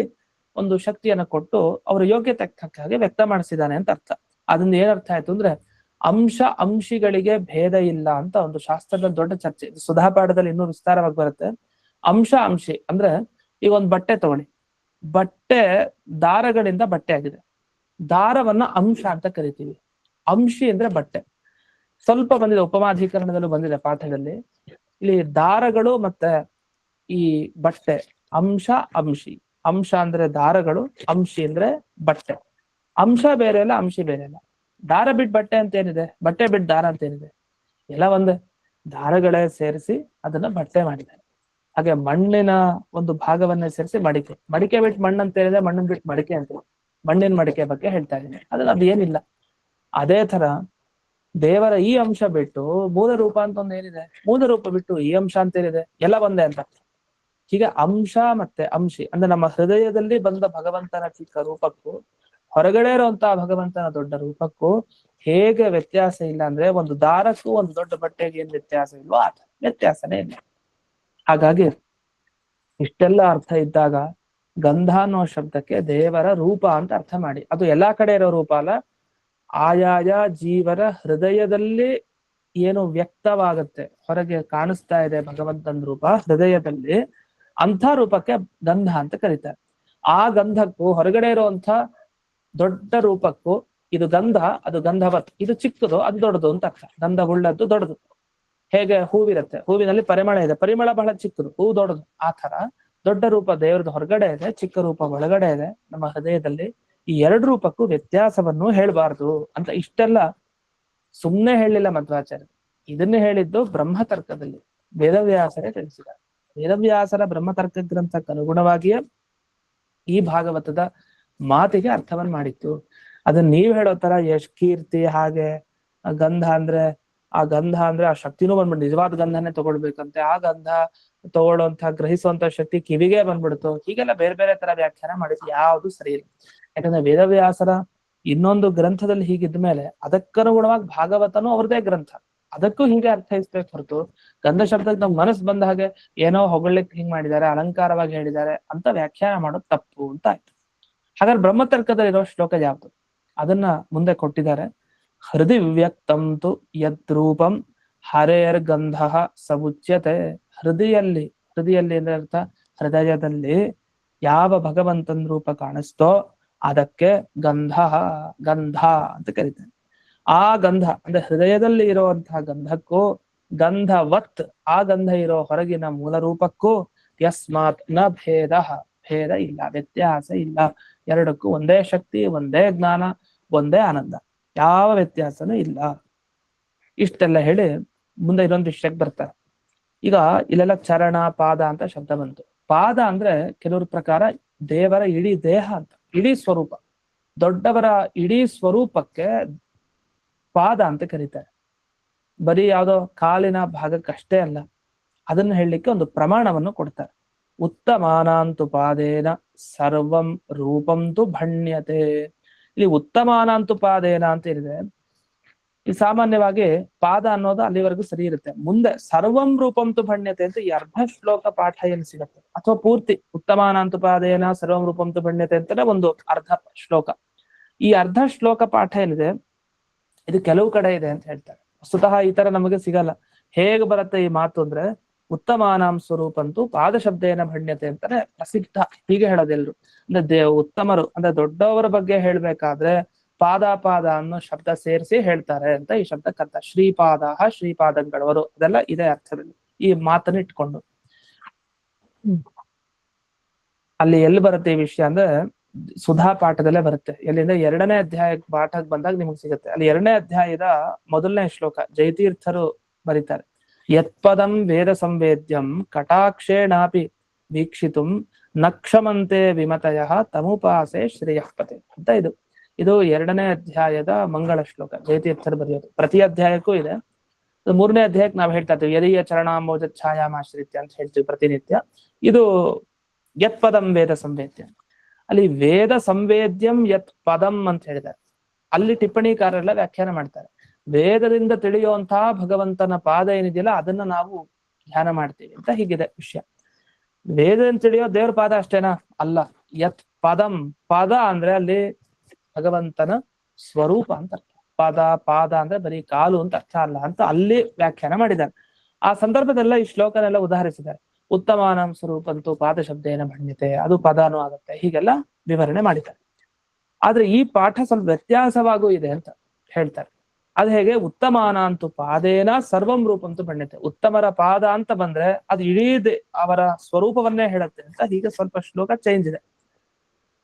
ಒಂದು ಶಕ್ತಿಯನ್ನ ಕೊಟ್ಟು ಅವ್ರ ಯೋಗ್ಯತೆ ತಕ್ಕ ಹಾಗೆ ವ್ಯಕ್ತ ಮಾಡಿಸಿದಾನೆ ಅಂತ ಅರ್ಥ. ಅದರಿಂದ ಏನರ್ಥ ಆಯ್ತು ಅಂದ್ರೆ, ಅಂಶ ಅಂಶಿಗಳಿಗೆ ಭೇದ ಇಲ್ಲ ಅಂತ ಒಂದು ಶಾಸ್ತ್ರದ ದೊಡ್ಡ ಚರ್ಚೆ. ಸುಧಾಪಾಠದಲ್ಲಿ ಇನ್ನೂ ವಿಸ್ತಾರವಾಗಿ ಬರುತ್ತೆ. ಅಂಶ ಅಂಶಿ ಅಂದ್ರೆ, ಈಗ ಒಂದು ಬಟ್ಟೆ ತಗೊಳ್ಳಿ. ಬಟ್ಟೆ ದಾರಗಳಿಂದ ಬಟ್ಟೆ ಆಗಿದೆ. ದಾರವನ್ನ ಅಂಶ ಅಂತ ಕರಿತೀವಿ. ಅಂಶಿ ಅಂದ್ರೆ ಬಟ್ಟೆ. ಸ್ವಲ್ಪ ಬಂದಿದೆ, ಉಪಮಾಧೀಕರಣದಲ್ಲೂ ಬಂದಿದೆ ಪಾಠದಲ್ಲಿ. ಇಲ್ಲಿ ದಾರಗಳು ಮತ್ತೆ ಈ ಬಟ್ಟೆ, ಅಂಶ ಅಂಶಿ. ಅಂಶ ಅಂದ್ರೆ ದಾರಗಳು, ಅಂಶಿ ಅಂದ್ರೆ ಬಟ್ಟೆ. ಅಂಶ ಬೇರೆ ಇಲ್ಲ, ಅಂಶಿ ಬೇರೆ ಇಲ್ಲ. ದಾರ ಬಿಟ್ಟು ಬಟ್ಟೆ ಅಂತ ಏನಿದೆ? ಬಟ್ಟೆ ಬಿಟ್ಟು ದಾರ ಅಂತ ಏನಿದೆ? ಎಲ್ಲ ಒಂದೇ. ದಾರಗಳೇ ಸೇರಿಸಿ ಅದನ್ನ ಬಟ್ಟೆ ಮಾಡಿದ್ದಾರೆ. ಹಾಗೆ ಮಣ್ಣಿನ ಒಂದು ಭಾಗವನ್ನೇ ಸೇರಿಸಿ ಮಡಿಕೆ. ಮಡಿಕೆ ಬಿಟ್ಟು ಮಣ್ಣು ಅಂತ ಏನಿದೆ? ಮಣ್ಣನ್ ಬಿಟ್ಟು ಮಡಿಕೆ ಅಂತ. ಮಣ್ಣಿನ ಮಡಿಕೆ ಬಗ್ಗೆ ಹೇಳ್ತಾ ಇದ್ದೀನಿ. ಅದು ಏನಿಲ್ಲ. ಅದೇ ತರ ದೇವರ ಈ ಅಂಶ ಬಿಟ್ಟು ಮೂಲ ರೂಪ ಅಂತ ಒಂದು ಏನಿದೆ? ಮೂಲ ರೂಪ ಬಿಟ್ಟು ಈ ಅಂಶ ಅಂತ ಏನಿದೆ? ಎಲ್ಲ ಒಂದೇ ಅಂತ. ಹೀಗೆ ಅಂಶ ಮತ್ತೆ ಅಂಶಿ ಅಂದ್ರೆ ನಮ್ಮ ಹೃದಯದಲ್ಲಿ ಬಂದ ಭಗವಂತನ ಚಿಕ್ಕ ರೂಪಕ್ಕೂ ಹೊರಗಡೆ ಇರುವಂತಹ ಭಗವಂತನ ದೊಡ್ಡ ರೂಪಕ್ಕೂ ಹೇಗೆ ವ್ಯತ್ಯಾಸ ಇಲ್ಲ ಅಂದ್ರೆ, ಒಂದು ದಾರಕ್ಕೂ ಒಂದು ದೊಡ್ಡ ಬಟ್ಟೆಗೆ ಏನ್ ವ್ಯತ್ಯಾಸ ಇಲ್ವೋ ಆ ವ್ಯತ್ಯಾಸನೇ ಇಲ್ಲ. ಹಾಗಾಗಿ ಇಷ್ಟೆಲ್ಲ ಅರ್ಥ ಇದ್ದಾಗ ಗಂಧ ಅನ್ನೋ ಶಬ್ದಕ್ಕೆ ದೇವರ ರೂಪ ಅಂತ ಅರ್ಥ ಮಾಡಿ. ಅದು ಎಲ್ಲಾ ಕಡೆ ಇರೋ ರೂಪ ಅಲ್ಲ, ಆಯಾಯ ಜೀವರ ಹೃದಯದಲ್ಲಿ ಏನು ವ್ಯಕ್ತವಾಗುತ್ತೆ, ಹೊರಗೆ ಕಾಣಿಸ್ತಾ ಇದೆ ಭಗವಂತನ ರೂಪ ಹೃದಯದಲ್ಲಿ, ಅಂಥ ರೂಪಕ್ಕೆ ಗಂಧ ಅಂತ ಕರೀತಾರೆ. ಆ ಗಂಧಕ್ಕೂ ಹೊರಗಡೆ ಇರುವಂತ ದೊಡ್ಡ ರೂಪಕ್ಕೂ ಇದು ಗಂಧ, ಅದು ಗಂಧವತ್, ಇದು ಚಿಕ್ಕದು ಅದು ದೊಡ್ಡದು ಅಂತ ಅರ್ಥ. ಗಂಧ ಉಳ್ಳದ್ದು ದೊಡ್ಡದು. ಹೇಗೆ ಹೂವಿರುತ್ತೆ, ಹೂವಿನಲ್ಲಿ ಪರಿಮಳ ಇದೆ, ಪರಿಮಳ ಬಹಳ ಚಿಕ್ಕದು, ಹೂ ದೊಡ್ಡದು. ಆ ತರ ದೊಡ್ಡ ರೂಪ ದೇವ್ರದ್ದು ಹೊರಗಡೆ ಇದೆ, ಚಿಕ್ಕ ರೂಪ ಒಳಗಡೆ ಇದೆ ನಮ್ಮ ಹೃದಯದಲ್ಲಿ. ಈ ಎರಡು ರೂಪಕ್ಕೂ ವ್ಯತ್ಯಾಸವನ್ನು ಹೇಳ್ಬಾರ್ದು ಅಂತ ಇಷ್ಟೆಲ್ಲ ಸುಮ್ನೆ ಹೇಳಿಲ್ಲ ಮಧ್ವಾಚಾರ್ಯ. ಇದನ್ನೇ ಹೇಳಿದ್ದು ಬ್ರಹ್ಮತರ್ಕದಲ್ಲಿ ವೇದವ್ಯಾಸರೇ ತಿಳಿಸಿದ್ದಾರೆ. ವೇದವ್ಯಾಸರ ಬ್ರಹ್ಮತರ್ಕ ಗ್ರಂಥಕ್ಕೆ ಅನುಗುಣವಾಗಿಯೇ ಈ ಭಾಗವತದ ಮಾತಿಗೆ ಅರ್ಥವನ್ನ ಮಾಡಿತ್ತು. ಅದನ್ನ ನೀವ್ ಹೇಳೋ ತರ ಯಶ್ ಕೀರ್ತಿ ಹಾಗೆ ಗಂಧ ಅಂದ್ರೆ ಆ ಶಕ್ತಿನೂ ಬಂದ್ಬಿಟ್ಟು ನಿಜವಾದ ಗಂಧನೇ ತಗೊಳ್ಬೇಕಂತೆ, ಆ ಗಂಧ ತಗೊಳ್ಳೋಂತ ಗ್ರಹಿಸುವಂತ ಶಕ್ತಿ ಕಿವಿಗೆ ಬಂದ್ಬಿಡ್ತು, ಹೀಗೆಲ್ಲ ಬೇರೆ ಬೇರೆ ತರ ವ್ಯಾಖ್ಯಾನ ಮಾಡಿದ್ರು. ಯಾವುದು ಸರಿ ಇಲ್ಲ. ಯಾಕಂದ್ರೆ ವೇದವ್ಯಾಸರ ಇನ್ನೊಂದು ಗ್ರಂಥದಲ್ಲಿ ಹೀಗಿದ್ಮೇಲೆ ಅದಕ್ಕನುಗುಣವಾಗಿ ಭಾಗವತನೂ ಅವ್ರದೇ ಗ್ರಂಥ, ಅದಕ್ಕೂ ಹೀಗೆ ಅರ್ಥೈಸ್ಬೇಕು ಹೊರತು ಗಂಧ ಶಬ್ದಕ್ಕೆ ನಮ್ ಮನಸ್ಸು ಬಂದ ಹಾಗೆ ಏನೋ ಹೊಗಳಿಕ್ ಹಿಂಗ್ ಮಾಡಿದ್ದಾರೆ, ಅಲಂಕಾರವಾಗಿ ಹೇಳಿದ್ದಾರೆ ಅಂತ ವ್ಯಾಖ್ಯಾನ ಮಾಡೋದು ತಪ್ಪು ಅಂತ ಆಯ್ತು. ಹಾಗಾದ್ರೆ ಬ್ರಹ್ಮತರ್ಕದಲ್ಲಿರೋ ಶ್ಲೋಕ ಯಾವುದು ಅದನ್ನ ಮುಂದೆ ಕೊಟ್ಟಿದ್ದಾರೆ. ಹೃದಯ ವ್ಯಕ್ತಂತು ಯದ್ರೂಪಂ ಹರೇರ್ ಗಂಧ ಸಮುಚ್ಯತೆ. ಹೃದಯಲ್ಲಿ ಅಂದ್ರೆ ಅರ್ಥ ಹೃದಯದಲ್ಲಿ ಯಾವ ಭಗವಂತನ ರೂಪ ಕಾಣಿಸ್ತೋ ಅದಕ್ಕೆ ಗಂಧ ಅಂತ ಕರೀತಾರೆ. ಆ ಗಂಧ ಅಂದ್ರೆ ಹೃದಯದಲ್ಲಿ ಇರುವಂತಹ ಗಂಧಕ್ಕೂ ಗಂಧವತ್ ಆ ಗಂಧ ಇರೋ ಹೊರಗಿನ ಮೂಲ ರೂಪಕ್ಕೂ ಯಸ್ಮಾತ್ ನ ಭೇದ ಇಲ್ಲ, ವ್ಯತ್ಯಾಸ ಇಲ್ಲ. ಎರಡಕ್ಕೂ ಒಂದೇ ಶಕ್ತಿ, ಒಂದೇ ಜ್ಞಾನ, ಒಂದೇ ಆನಂದ, ಯಾವ ವ್ಯತ್ಯಾಸನೂ ಇಲ್ಲ. ಇಷ್ಟೆಲ್ಲ ಹೇಳಿ ಮುಂದೆ ಇನ್ನೊಂದು ವಿಷಯಕ್ಕೆ ಬರ್ತಾರೆ. ಈಗ ಇಲ್ಲೆಲ್ಲ ಚರಣ ಪಾದ ಅಂತ ಶಬ್ದ ಬಂತು. ಪಾದ ಅಂದ್ರೆ ಕೆಲವ್ರ ಪ್ರಕಾರ ದೇವರ ಇಡೀ ದೇಹ ಅಂತ, ಇಡೀ ಸ್ವರೂಪ, ದೊಡ್ಡವರ ಇಡೀ ಸ್ವರೂಪಕ್ಕೆ ಪಾದ ಅಂತ ಕರೀತಾರೆ. ಬರೀ ಯಾವ್ದೋ ಕಾಲಿನ ಭಾಗಕ್ಕಷ್ಟೇ ಅಲ್ಲ, ಅದನ್ನ ಹೇಳಲಿಕ್ಕೆ ಒಂದು ಪ್ರಮಾಣವನ್ನು ಕೊಡ್ತಾರೆ. ಉತ್ತಮಾನಾಂತು ಪಾದೇನ ಸರ್ವಂ ರೂಪಂತು ಭಣ್ಯತೆ. ಇಲ್ಲಿ ಉತ್ತಮಾನಾಂತು ಪಾದೇನ ಅಂತ ಏನಿದೆ, ಈ ಸಾಮಾನ್ಯವಾಗಿ ಪಾದ ಅನ್ನೋದು ಅಲ್ಲಿವರೆಗೂ ಸರಿ ಇರುತ್ತೆ. ಮುಂದೆ ಸರ್ವಂ ರೂಪಂತು ಭಣ್ಯತೆ ಅಂತ ಈ ಅರ್ಧ ಶ್ಲೋಕ ಪಾಠ ಏನು ಸಿಗುತ್ತೆ, ಅಥವಾ ಪೂರ್ತಿ ಉತ್ತಮಾನಾಂತು ಪಾದೇನ ಸರ್ವಂ ರೂಪಂತು ಭಣ್ಯತೆ ಅಂತಾನೆ ಒಂದು ಅರ್ಧ ಶ್ಲೋಕ. ಈ ಅರ್ಧ ಶ್ಲೋಕ ಪಾಠ ಏನಿದೆ ಇದು ಕೆಲವು ಕಡೆ ಇದೆ ಅಂತ ಹೇಳ್ತಾರೆ. ವಸ್ತುತಃ ಈ ತರ ನಮಗೆ ಸಿಗಲ್ಲ. ಹೇಗೆ ಬರುತ್ತೆ ಈ ಮಾತು ಅಂದ್ರೆ, ಉತ್ತಮಾನಾಂ ಸ್ವರೂಪಂತೂ ಪಾದ ಶಬ್ದೇನ ಭಣ್ಯತೆ ಅಂತಾನೆ ಪ್ರಸಿದ್ಧ. ಹೀಗೆ ಹೇಳೋದೆಲ್ರು ಅಂದ್ರೆ ಉತ್ತಮರು ಅಂದ್ರೆ ದೊಡ್ಡವರ ಬಗ್ಗೆ ಹೇಳ್ಬೇಕಾದ್ರೆ ಪಾದ ಅನ್ನೋ ಶಬ್ದ ಸೇರಿಸಿ ಹೇಳ್ತಾರೆ ಅಂತ ಈ ಶಬ್ದಕ್ಕರ್ಥ. ಶ್ರೀಪಾದಂಗಳವರು ಅದೆಲ್ಲ ಇದೇ ಅರ್ಥದಲ್ಲಿ ಈ ಮಾತನ್ನ ಇಟ್ಕೊಂಡು. ಅಲ್ಲಿ ಎಲ್ಲಿ ಬರುತ್ತೆ ಈ ವಿಷಯ ಅಂದ್ರೆ ಸುಧಾ ಪಾಠದಲ್ಲೇ ಬರುತ್ತೆ. ಎಲ್ಲಿಂದ 2ನೇ ಅಧ್ಯಾಯ ಪಾಠಕ್ಕೆ ಬಂದಾಗ ನಿಮಗೆ ಸಿಗುತ್ತೆ. ಅಲ್ಲಿ 2ನೇ ಅಧ್ಯಾಯದ ಮೊದಲನೇ ಶ್ಲೋಕ ಜಯತೀರ್ಥರು ಬರೀತಾರೆ. ಯತ್ಪದಂ ವೇದ ಸಂವೇದ್ಯಂ ಕಟಾಕ್ಷೇಣಾಪಿ ವೀಕ್ಷಿತುಂ ನಕ್ಷಮಂತೆ ವಿಮತಯ ತಮುಪಾಸೆ ಶ್ರೇಯಃಪತೆ ಅಂತ. ಇದು 2ನೇ ಅಧ್ಯಾಯದ ಮಂಗಳ ಶ್ಲೋಕ ಜಯತೀರ್ಥರು ಬರೆಯೋದು. ಪ್ರತಿ ಅಧ್ಯಾಯಕ್ಕೂ ಇದೆ. 3ನೇ ಅಧ್ಯಾಯಕ್ಕೆ ನಾವು ಹೇಳ್ತಾ ಇದ್ದೀವಿ ಯದೀಯ ಚರಣಾಂಬೋಜ ಛಾಯಾಮಾಶ್ರಿತ್ಯ ಅಂತ ಹೇಳ್ತೀವಿ ಪ್ರತಿನಿತ್ಯ. ಇದು ಯತ್ ಪದಂ ವೇದ ಸಂವೇದ್ಯಂ. ಅಲ್ಲಿ ವೇದ ಸಂವೇದ್ಯಂ ಯತ್ ಪದಂ ಅಂತ ಹೇಳಿದ್ದಾರೆ. ಅಲ್ಲಿ ಟಿಪ್ಪಣಿಕಾರರೆಲ್ಲ ವ್ಯಾಖ್ಯಾನ ಮಾಡ್ತಾರೆ. ವೇದದಿಂದ ತಿಳಿಯುವಂತಹ ಭಗವಂತನ ಪಾದ ಏನಿದೆಯಲ್ಲ ಅದನ್ನ ನಾವು ಧ್ಯಾನ ಮಾಡ್ತೀವಿ ಅಂತ ಹೀಗಿದೆ ವಿಷಯ. ವೇದದಿಂದ ತಿಳಿಯೋ ದೇವ್ರ ಪಾದ ಅಷ್ಟೇನಾ? ಅಲ್ಲ. ಯತ್ ಪದಂ, ಪದ ಅಂದ್ರೆ ಅಲ್ಲಿ ಭಗವಂತನ ಸ್ವರೂಪ ಅಂತ ಅರ್ಥ. ಪಾದ ಅಂದ್ರೆ ಬರೀ ಕಾಲು ಅಂತ ಅರ್ಥ ಅಲ್ಲ ಅಂತ ಅಲ್ಲಿ ವ್ಯಾಖ್ಯಾನ ಮಾಡಿದ್ದಾರೆ. ಆ ಸಂದರ್ಭದಲ್ಲ ಈ ಶ್ಲೋಕನೆಲ್ಲ ಉದಾಹರಿಸಿದ್ದಾರೆ. ಉತ್ತಮಾನಂ ಸ್ವರೂಪಂತೂ ಪಾದ ಶಬ್ದೇನ ಭಣ್ಯತೆ, ಅದು ಪದಾನು ಆಗುತ್ತೆ, ಹೀಗೆಲ್ಲ ವಿವರಣೆ ಮಾಡಿದ್ದಾರೆ. ಆದ್ರೆ ಈ ಪಾಠ ಸ್ವಲ್ಪ ವ್ಯತ್ಯಾಸವಾಗೂ ಇದೆ ಅಂತ ಹೇಳ್ತಾರೆ. ಅದು ಹೇಗೆ? ಉತ್ತಮಾನಂತು ಪಾದೇನ ಸರ್ವಂ ರೂಪಂತು ಭಣ್ಯತೆ. ಉತ್ತಮರ ಪಾದ ಅಂತ ಬಂದ್ರೆ ಅದು ಇಡೀ ಅವರ ಸ್ವರೂಪವನ್ನೇ ಹೇಳುತ್ತೆ ಅಂತ. ಹೀಗೆ ಸ್ವಲ್ಪ ಶ್ಲೋಕ ಚೇಂಜ್ ಇದೆ.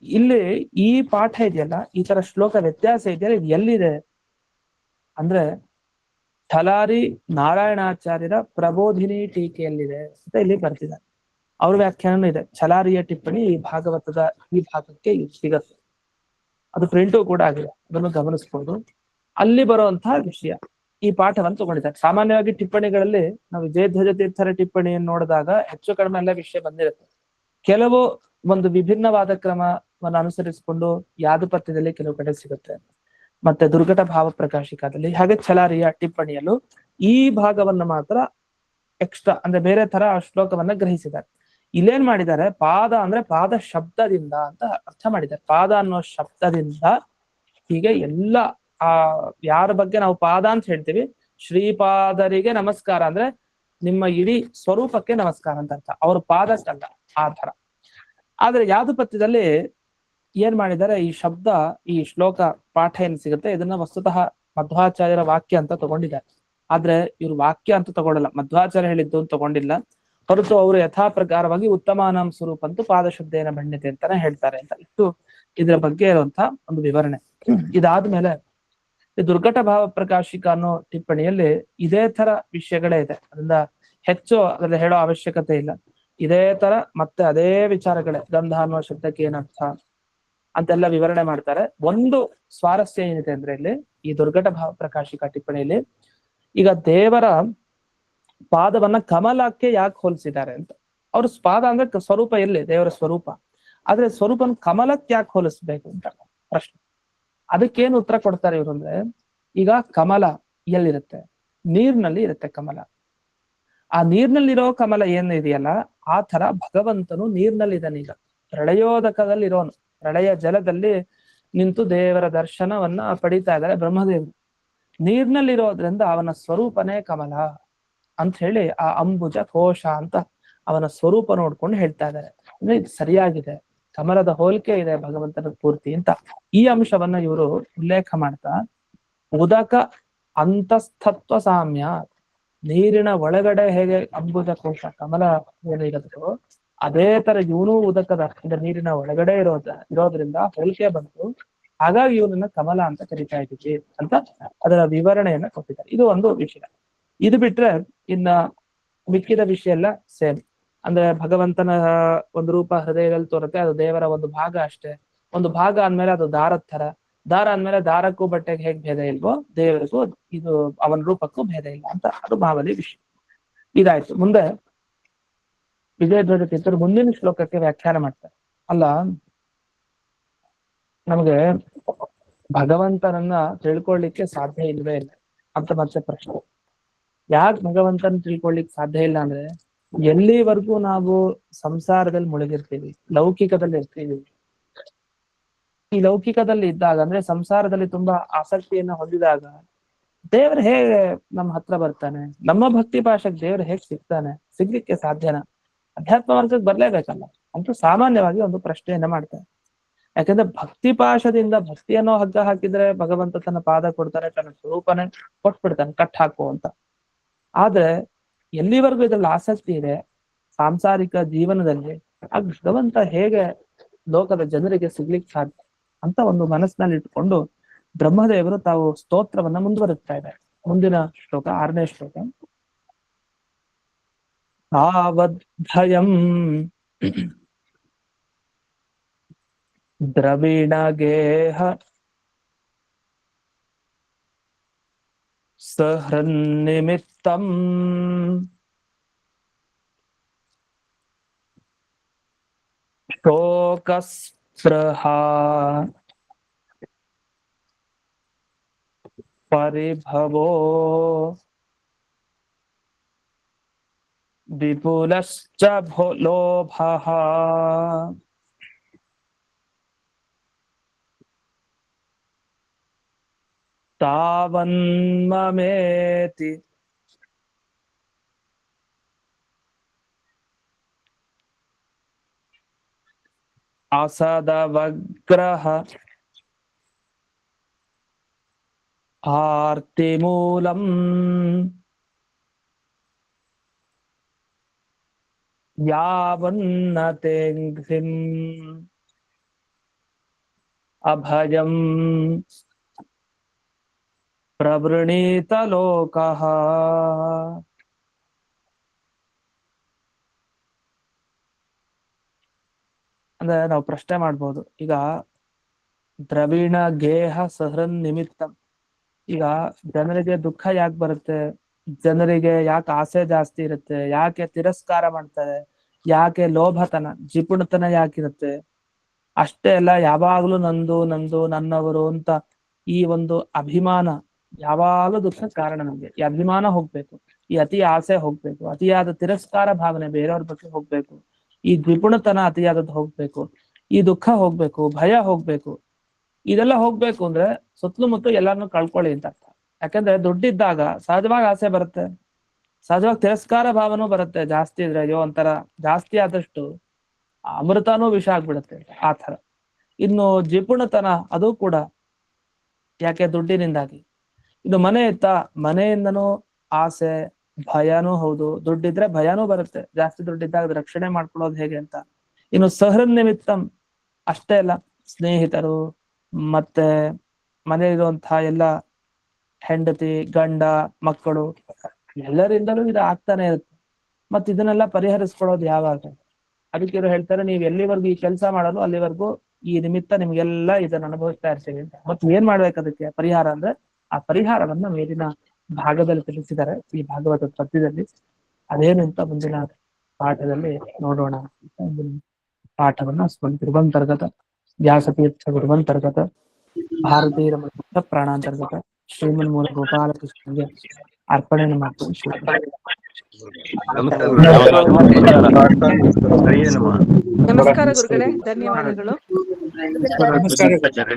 ಇಲ್ಲಿ ಈ ಪಾಠ ಇದೆಯಲ್ಲ, ಈ ತರ ಶ್ಲೋಕ ವ್ಯತ್ಯಾಸ ಇದೆಯಲ್ಲ, ಇದು ಎಲ್ಲಿದೆ ಅಂದ್ರೆ ಠಲಾರಿ ನಾರಾಯಣಾಚಾರ್ಯರ ಪ್ರಬೋಧಿನಿ ಟೀಕೆಯಲ್ಲಿದೆ ಅಂತ ಇಲ್ಲಿ ಬರ್ತಿದ್ದಾರೆ. ಅವ್ರ ವ್ಯಾಖ್ಯಾನನೂ ಇದೆ. ಛಲಾರಿಯ ಟಿಪ್ಪಣಿ ಈ ಭಾಗವತದ ಈ ಭಾಗಕ್ಕೆ ಸಿಗತ್ತೆ. ಅದು ಪ್ರಿಂಟು ಕೂಡ ಆಗಿದೆ, ಅದನ್ನು ಗಮನಿಸಬಹುದು. ಅಲ್ಲಿ ಬರುವಂತಹ ವಿಷಯ ಈ ಪಾಠವನ್ನು ತಗೊಂಡಿದ್ದಾರೆ. ಸಾಮಾನ್ಯವಾಗಿ ಟಿಪ್ಪಣಿಗಳಲ್ಲಿ ನಾವು ವಿಜಯಧ್ವಜ ತೀರ್ಥರ ಟಿಪ್ಪಣಿಯನ್ನು ನೋಡಿದಾಗ ಹೆಚ್ಚು ಕಡಿಮೆ ಎಲ್ಲ ವಿಷಯ ಬಂದಿರುತ್ತೆ. ಕೆಲವು ಒಂದು ವಿಭಿನ್ನವಾದ ಕ್ರಮವನ್ನು ಅನುಸರಿಸಿಕೊಂಡು ಯಾದುಪತ್ಯದಲ್ಲಿ ಕೆಲವು ಕಡೆ ಸಿಗುತ್ತೆ, ಮತ್ತೆ ದುರ್ಘಟ ಭಾವ ಪ್ರಕಾಶಿಕದಲ್ಲಿ, ಹಾಗೆ ಛಲಾರಿಯ ಟಿಪ್ಪಣಿಯಲ್ಲೂ ಈ ಭಾಗವನ್ನು ಮಾತ್ರ ಎಕ್ಸ್ಟ್ರಾ ಅಂದ್ರೆ ಬೇರೆ ತರ ಆ ಶ್ಲೋಕವನ್ನ ಗ್ರಹಿಸಿದ್ದಾರೆ. ಇಲ್ಲೇನ್ ಮಾಡಿದ್ದಾರೆ? ಪಾದ ಅಂದ್ರೆ ಪಾದ ಶಬ್ದದಿಂದ ಅಂತ ಅರ್ಥ ಮಾಡಿದ್ದಾರೆ. ಪಾದ ಅನ್ನೋ ಶಬ್ದದಿಂದ ಹೀಗೆ ಎಲ್ಲ ಯಾರ ಬಗ್ಗೆ ನಾವು ಪಾದ ಅಂತ ಹೇಳ್ತೀವಿ, ಶ್ರೀಪಾದರಿಗೆ ನಮಸ್ಕಾರ ಅಂದ್ರೆ ನಿಮ್ಮ ಇಡೀ ಸ್ವರೂಪಕ್ಕೆ ನಮಸ್ಕಾರ ಅಂತ ಅರ್ಥ, ಅವ್ರ ಪಾದಕ್ಕಲ್ಲ ಆ ತರ. ಆದ್ರೆ ಯಾದುಪತ್ಯದಲ್ಲಿ ಏನ್ ಮಾಡಿದ್ದಾರೆ? ಈ ಶಬ್ದ, ಈ ಶ್ಲೋಕ ಪಾಠ ಏನ್ ಸಿಗುತ್ತೆ ಇದನ್ನ ವಸ್ತುತಃ ಮಧ್ವಾಚಾರ್ಯರ ವಾಕ್ಯ ಅಂತ ತಗೊಂಡಿದ್ದಾರೆ. ಆದ್ರೆ ಇವ್ರು ವಾಕ್ಯ ಅಂತ ತಗೊಳ್ಳಲ್ಲ, ಮಧ್ವಾಚಾರ್ಯ ಹೇಳಿದ್ದು ಅಂತ ತಗೊಂಡಿಲ್ಲ, ಹೊರತು ಅವರು ಯಥಾ ಪ್ರಕಾರವಾಗಿ ಉತ್ತಮಾನಾಂ ಸ್ವರೂಪ ಅಂತೂ ಪಾದಶಬ್ದೇನ ಭಣ್ಯತೆ ಅಂತಾನೆ ಹೇಳ್ತಾರೆ ಅಂತ ಇಷ್ಟು ಇದರ ಬಗ್ಗೆ ಇರುವಂತಹ ಒಂದು ವಿವರಣೆ. ಇದಾದ್ಮೇಲೆ ಈ ದುರ್ಘಟ ಭಾವ ಪ್ರಕಾಶಿಕ ಅನ್ನೋ ಟಿಪ್ಪಣಿಯಲ್ಲಿ ಇದೇ ತರ ವಿಷಯಗಳೇ ಇದೆ, ಅದರಿಂದ ಹೆಚ್ಚು ಅದ್ರಲ್ಲಿ ಹೇಳೋ ಅವಶ್ಯಕತೆ ಇಲ್ಲ. ಇದೇ ತರ ಮತ್ತೆ ಅದೇ ವಿಚಾರಗಳೇ, ಗಂಧ ಅನ್ನುವ ಶಬ್ದಕ್ಕೆ ಏನರ್ಥ ಅಂತೆಲ್ಲ ವಿವರಣೆ ಮಾಡ್ತಾರೆ. ಒಂದು ಸ್ವಾರಸ್ಯ ಏನಿದೆ ಅಂದ್ರೆ ಇಲ್ಲಿ ಈ ದುರ್ಘಟ ಭಾವ ಪ್ರಕಾಶಿಕ ಟಿಪ್ಪಣಿಯಲ್ಲಿ, ಈಗ ದೇವರ ಪಾದವನ್ನ ಕಮಲಕ್ಕೆ ಯಾಕೆ ಹೋಲಿಸಿದ್ದಾರೆ ಅಂತ. ಅವ್ರ ಪಾದ ಅಂದ್ರೆ ಸ್ವರೂಪ ಎಲ್ಲಿ, ದೇವರ ಸ್ವರೂಪ, ಆದ್ರೆ ಸ್ವರೂಪನ ಕಮಲಕ್ಕೆ ಯಾಕೆ ಹೋಲಿಸ್ಬೇಕು ಅಂತ ಪ್ರಶ್ನೆ. ಅದಕ್ಕೇನು ಉತ್ತರ ಕೊಡ್ತಾರೆ ಇವರು ಅಂದ್ರೆ, ಈಗ ಕಮಲ ಎಲ್ಲಿರುತ್ತೆ, ನೀರ್ನಲ್ಲಿ ಇರುತ್ತೆ ಕಮಲ. ಆ ನೀರ್ನಲ್ಲಿರೋ ಕಮಲ ಏನಿದೆಯಲ್ಲ, ಆ ತರ ಭಗವಂತನು ನೀರ್ನಲ್ಲಿದ್ದಾನೆ. ಈಗ ಪ್ರಳಯೋದಕದಲ್ಲಿ ಇರೋನು, ಪ್ರಳಯ ಜಲದಲ್ಲಿ ನಿಂತು ದೇವರ ದರ್ಶನವನ್ನ ಪಡಿತಾ ಇದ್ದಾರೆ ಬ್ರಹ್ಮದೇವರು. ನೀರ್ನಲ್ಲಿರೋದ್ರಿಂದ ಅವನ ಸ್ವರೂಪನೇ ಕಮಲ ಅಂತ ಹೇಳಿ ಆ ಅಂಬುಜ ಕೋಶ ಅಂತ ಅವನ ಸ್ವರೂಪ ನೋಡ್ಕೊಂಡು ಹೇಳ್ತಾ ಇದ್ದಾರೆ. ಅಂದ್ರೆ ಇದು ಸರಿಯಾಗಿದೆ, ಕಮಲದ ಹೋಲಿಕೆ ಇದೆ ಭಗವಂತನ ಪೂರ್ತಿ ಅಂತ ಈ ಅಂಶವನ್ನ ಇವರು ಉಲ್ಲೇಖ ಮಾಡ್ತಾ, ಉದಕ ಅಂತಸ್ಥತ್ವ ಸಾಮ್ಯ, ನೀರಿನ ಒಳಗಡೆ ಹೇಗೆ ಅಂಬುಜ ಕೋಶ ಕಮಲ ಏನಿರುತ್ತೋ ಅದೇ ತರ ಇವನು ಉದಕದ ಅಂದ್ರೆ ನೀರಿನ ಒಳಗಡೆ ಇರೋದ್ರಿಂದ ಹೋಲಿಕೆ ಬಂತು, ಹಾಗಾಗಿ ಇವನನ್ನ ಕಮಲ ಅಂತ ಕರಿತಾ ಇದ್ದೀವಿ ಅಂತ ಅದರ ವಿವರಣೆಯನ್ನ ಕೊಟ್ಟಿದ್ದಾರೆ. ಇದು ಒಂದು ವಿಷಯ. ಇದು ಬಿಟ್ರೆ ಇನ್ನ ಮಿಕ್ಕಿದ ವಿಷಯ ಎಲ್ಲ ಸೇಮ್. ಅಂದ್ರೆ ಭಗವಂತನ ಒಂದು ರೂಪ ಹೃದಯದಲ್ಲಿ ತೋರುತ್ತೆ, ಅದು ದೇವರ ಒಂದು ಭಾಗ ಅಷ್ಟೇ. ಒಂದು ಭಾಗ ಅಂದ್ಮೇಲೆ ಅದು ದಾರದ ತರ, ದಾರ ಅಂದ್ಮೇಲೆ ದಾರಕ್ಕೂ ಬಟ್ಟೆಗೆ ಹೇಗ್ ಭೇದ ಇಲ್ವೋ ದೇವರಿಗೂ ಇದು ಅವನ ರೂಪಕ್ಕೂ ಭೇದ ಇಲ್ಲ ಅಂತ ಅದು ಮಾವಲಿ ವಿಷಯ. ಇದಾಯ್ತು. ಮುಂದೆ ವಿಜಯಧ್ವಜ ತೀರ್ಥರು ಮುಂದಿನ ಶ್ಲೋಕಕ್ಕೆ ವ್ಯಾಖ್ಯಾನ ಮಾಡ್ತಾರೆ. ಅಲ್ಲ, ನಮಗೆ ಭಗವಂತನನ್ನ ತಿಳ್ಕೊಳ್ಳಿಕ್ಕೆ ಸಾಧ್ಯ ಇಲ್ವೇ ಇಲ್ಲ ಅಂತ ಮತ್ತೆ ಪ್ರಶ್ನೆ. ಯಾಕೆ ಭಗವಂತನ ತಿಳ್ಕೊಳ್ಳಿಕ್ ಸಾಧ್ಯ ಇಲ್ಲ ಅಂದ್ರೆ, ಎಲ್ಲಿವರೆಗೂ ನಾವು ಸಂಸಾರದಲ್ಲಿ ಮುಳುಗಿರ್ತೀವಿ, ಲೌಕಿಕದಲ್ಲಿ ಇರ್ತೀವಿ. ಈ ಲೌಕಿಕದಲ್ಲಿ ಇದ್ದಾಗ ಅಂದ್ರೆ ಸಂಸಾರದಲ್ಲಿ ತುಂಬಾ ಆಸಕ್ತಿಯನ್ನ ಹೊಂದಿದಾಗ ದೇವ್ರು ಹೇಗೆ ನಮ್ಮ ಹತ್ರ ಬರ್ತಾನೆ, ನಮ್ಮ ಭಕ್ತಿ ಭಾಷೆಗೆ ದೇವ್ರು ಹೇಗ್ ಸಿಗ್ತಾನೆ, ಸಿಗ್ಲಿಕ್ಕೆ ಸಾಧ್ಯನಾ? ಅಧ್ಯಾತ್ಮ ಮಾರ್ಗಕ್ಕೆ ಬರ್ಲೇಬೇಕಲ್ಲ ಅಂತ ಸಾಮಾನ್ಯವಾಗಿ ಒಂದು ಪ್ರಶ್ನೆಯನ್ನ ಮಾಡ್ತಾರೆ. ಯಾಕಂದ್ರೆ ಭಕ್ತಿ ಪಾಶದಿಂದ ಭಕ್ತಿಯನ್ನೋ ಹಗ್ಗ ಹಾಕಿದ್ರೆ ಭಗವಂತ ತನ್ನ ಪಾದ ಕೊಡ್ತಾನೆ, ತನ್ನ ಸ್ವರೂಪನೇ ಕೊಟ್ಬಿಡ್ತಾನೆ ಕಟ್ ಹಾಕು ಅಂತ. ಆದ್ರೆ ಎಲ್ಲಿವರೆಗೂ ಇದ್ರಲ್ಲಿ ಆಸಕ್ತಿ ಇದೆ ಸಾಂಸಾರಿಕ ಜೀವನದಲ್ಲಿ, ಆ ಭಗವಂತ ಹೇಗೆ ಲೋಕದ ಜನರಿಗೆ ಸಿಗ್ಲಿಕ್ಕೆ ಸಾಧ್ಯ ಅಂತ ಒಂದು ಮನಸ್ಸಿನಲ್ಲಿ ಇಟ್ಕೊಂಡು ಬ್ರಹ್ಮದೇವರು ತಾವು ಸ್ತೋತ್ರವನ್ನ ಮುಂದುವರಿಸ್ತಾ ಇದ್ದಾರೆ. ಮುಂದಿನ ಶ್ಲೋಕ 6ನೇ ಶ್ಲೋಕ. ತಾವದ್ಭಯಂ ದ್ರವಿಣಗೇಹ ಸಹೃನ್ನಿಮಿತ್ತಂ ಶೋಕಸ್ಪೃಹಾ ಪರಿಭವೋ ವಿಪುಲಶ್ಚ ಲೋಭಃ ತಾವನ್ಮಮೇತಿ ಅಸದವಗ್ರಹ ಆರ್ತಿಮೂಲಂ ಯಾವನ್ನತೇಂಘ್ರಿಂ ಅಭಯಂ ಪ್ರವೃಣೀತ ಲೋಕಃ. ಅಂದ್ರೆ ನಾವು ಪ್ರಶ್ನೆ ಮಾಡ್ಬೋದು, ಈಗ ದ್ರವಿಣ ಗೇಹ ಸಹೃನ್ ನಿಮಿತ್ತಂ, ಈಗ ಜನರಿಗೆ ದುಃಖ ಯಾಕೆ ಬರುತ್ತೆ, ಜನರಿಗೆ ಯಾಕೆ ಆಸೆ ಜಾಸ್ತಿ ಇರುತ್ತೆ, ಯಾಕೆ ತಿರಸ್ಕಾರ ಮಾಡ್ತಾರೆ, ಯಾಕೆ ಲೋಭತನ ಜಿಪುಣತನ ಯಾಕಿರುತ್ತೆ, ಅಷ್ಟೇ ಅಲ್ಲ ಯಾವಾಗ್ಲೂ ನಂದು ನಂದು ನನ್ನವರು ಅಂತ ಈ ಒಂದು ಅಭಿಮಾನ ಯಾವಾಗಲೂ ದುಃಖ ಕಾರಣ. ನಮ್ಗೆ ಈ ಅಭಿಮಾನ ಹೋಗ್ಬೇಕು, ಈ ಅತಿ ಆಸೆ ಹೋಗ್ಬೇಕು, ಅತಿಯಾದ ತಿರಸ್ಕಾರ ಭಾವನೆ ಬೇರೆಯವ್ರ ಬಗ್ಗೆ ಹೋಗ್ಬೇಕು, ಈ ದ್ವಿಗುಣತನ ಅತಿಯಾದದ್ದು ಹೋಗ್ಬೇಕು, ಈ ದುಃಖ ಹೋಗ್ಬೇಕು, ಭಯ ಹೋಗ್ಬೇಕು. ಇದೆಲ್ಲ ಹೋಗ್ಬೇಕು ಅಂದ್ರೆ ಸುತ್ತಲೂ ಮುತ್ತು ಎಲ್ಲಾರನ್ನೂ ಕಳ್ಕೊಳ್ಳಿ ಅಂತ ಅರ್ಥ. ಯಾಕಂದ್ರೆ ದುಡ್ಡಿದ್ದಾಗ ಸಹಜವಾಗಿ ಆಸೆ ಬರುತ್ತೆ, ಸಹಜವಾಗಿ ತಿರಸ್ಕಾರ ಭಾವನೂ ಬರುತ್ತೆ. ಜಾಸ್ತಿ ಇದ್ರೆ ಅಯ್ಯೋ ಒಂಥರ, ಜಾಸ್ತಿ ಆದಷ್ಟು ಅಮೃತನೂ ವಿಷ ಆಗ್ಬಿಡುತ್ತೆ ಆ ತರ. ಇನ್ನು ಜಿಪುಣತನ ಅದು ಕೂಡ ಯಾಕೆ ದುಡ್ಡಿನಿಂದಾಗಿ. ಇದು ಮನೆ ಇತ್ತ, ಮನೆಯಿಂದನೂ ಆಸೆ, ಭಯನೂ ಹೌದು. ದುಡ್ಡಿದ್ರೆ ಭಯನೂ ಬರುತ್ತೆ. ಜಾಸ್ತಿ ದುಡ್ಡಿದ್ದಾಗ ರಕ್ಷಣೆ ಮಾಡ್ಕೊಳ್ಳೋದು ಹೇಗೆ ಅಂತ. ಇನ್ನು ಸಹೃನ್ ನಿಮಿತ್ತಂ ಅಷ್ಟೇ ಅಲ್ಲ, ಸ್ನೇಹಿತರು ಮತ್ತೆ ಮನೆಯಲ್ಲಿರುವಂತಹ ಎಲ್ಲ ಹೆಂಡತಿ, ಗಂಡ, ಮಕ್ಕಳು ಎಲ್ಲರಿಂದಲೂ ಇದು ಆಗ್ತಾನೆ ಇರುತ್ತೆ. ಮತ್ತೆ ಇದನ್ನೆಲ್ಲ ಪರಿಹರಿಸ್ಕೊಳ್ಳೋದು ಯಾವಾಗ? ಅದಕ್ಕೆ ಇವರು ಹೇಳ್ತಾರೆ, ನೀವು ಎಲ್ಲಿವರೆಗೂ ಈ ಕೆಲಸ ಮಾಡಲು ಅಲ್ಲಿವರೆಗೂ ಈ ನಿಮಿತ್ತ ನಿಮ್ಗೆಲ್ಲ ಇದನ್ನ ಅನುಭವಿಸ್ತಾ ಇರ್ತೀವಿ ಅಂತ. ಮತ್ತೆ ಏನ್ ಮಾಡ್ಬೇಕು ಅದಕ್ಕೆ ಪರಿಹಾರ ಅಂದ್ರೆ, ಆ ಪರಿಹಾರವನ್ನ ಮೇಲಿನ ಭಾಗದಲ್ಲಿ ತಿಳಿಸಿದ್ದಾರೆ ಈ ಭಾಗವತ ಪದ್ಯದಲ್ಲಿ. ಅದೇನು ಅಂತ ಮುಂದಿನ ಪಾಠದಲ್ಲಿ ನೋಡೋಣ. ಮುಂದಿನ ಪಾಠವನ್ನ ಸ್ಮೃತಿರುವಂತರ್ಗತ ವ್ಯಾಸತೀರ್ಥ ಗುರುವಂತರ್ಗತ ಭಾರತೀಯ ಮುಕ್ತ ಪ್ರಾಣಾಂತರ್ಗತ ಶ್ರೀಮನ್ ಮೂಲ ಗೋಪಾಲಕೃಷ್ಣಗೆ ಅರ್ಪಣೆಯನ್ನು ಮಾಡ್ತೀನಿ. ನಮಸ್ಕಾರ ಗುರುಗಳೇ, ಧನ್ಯವಾದಗಳು. ನಮಸ್ಕಾರ.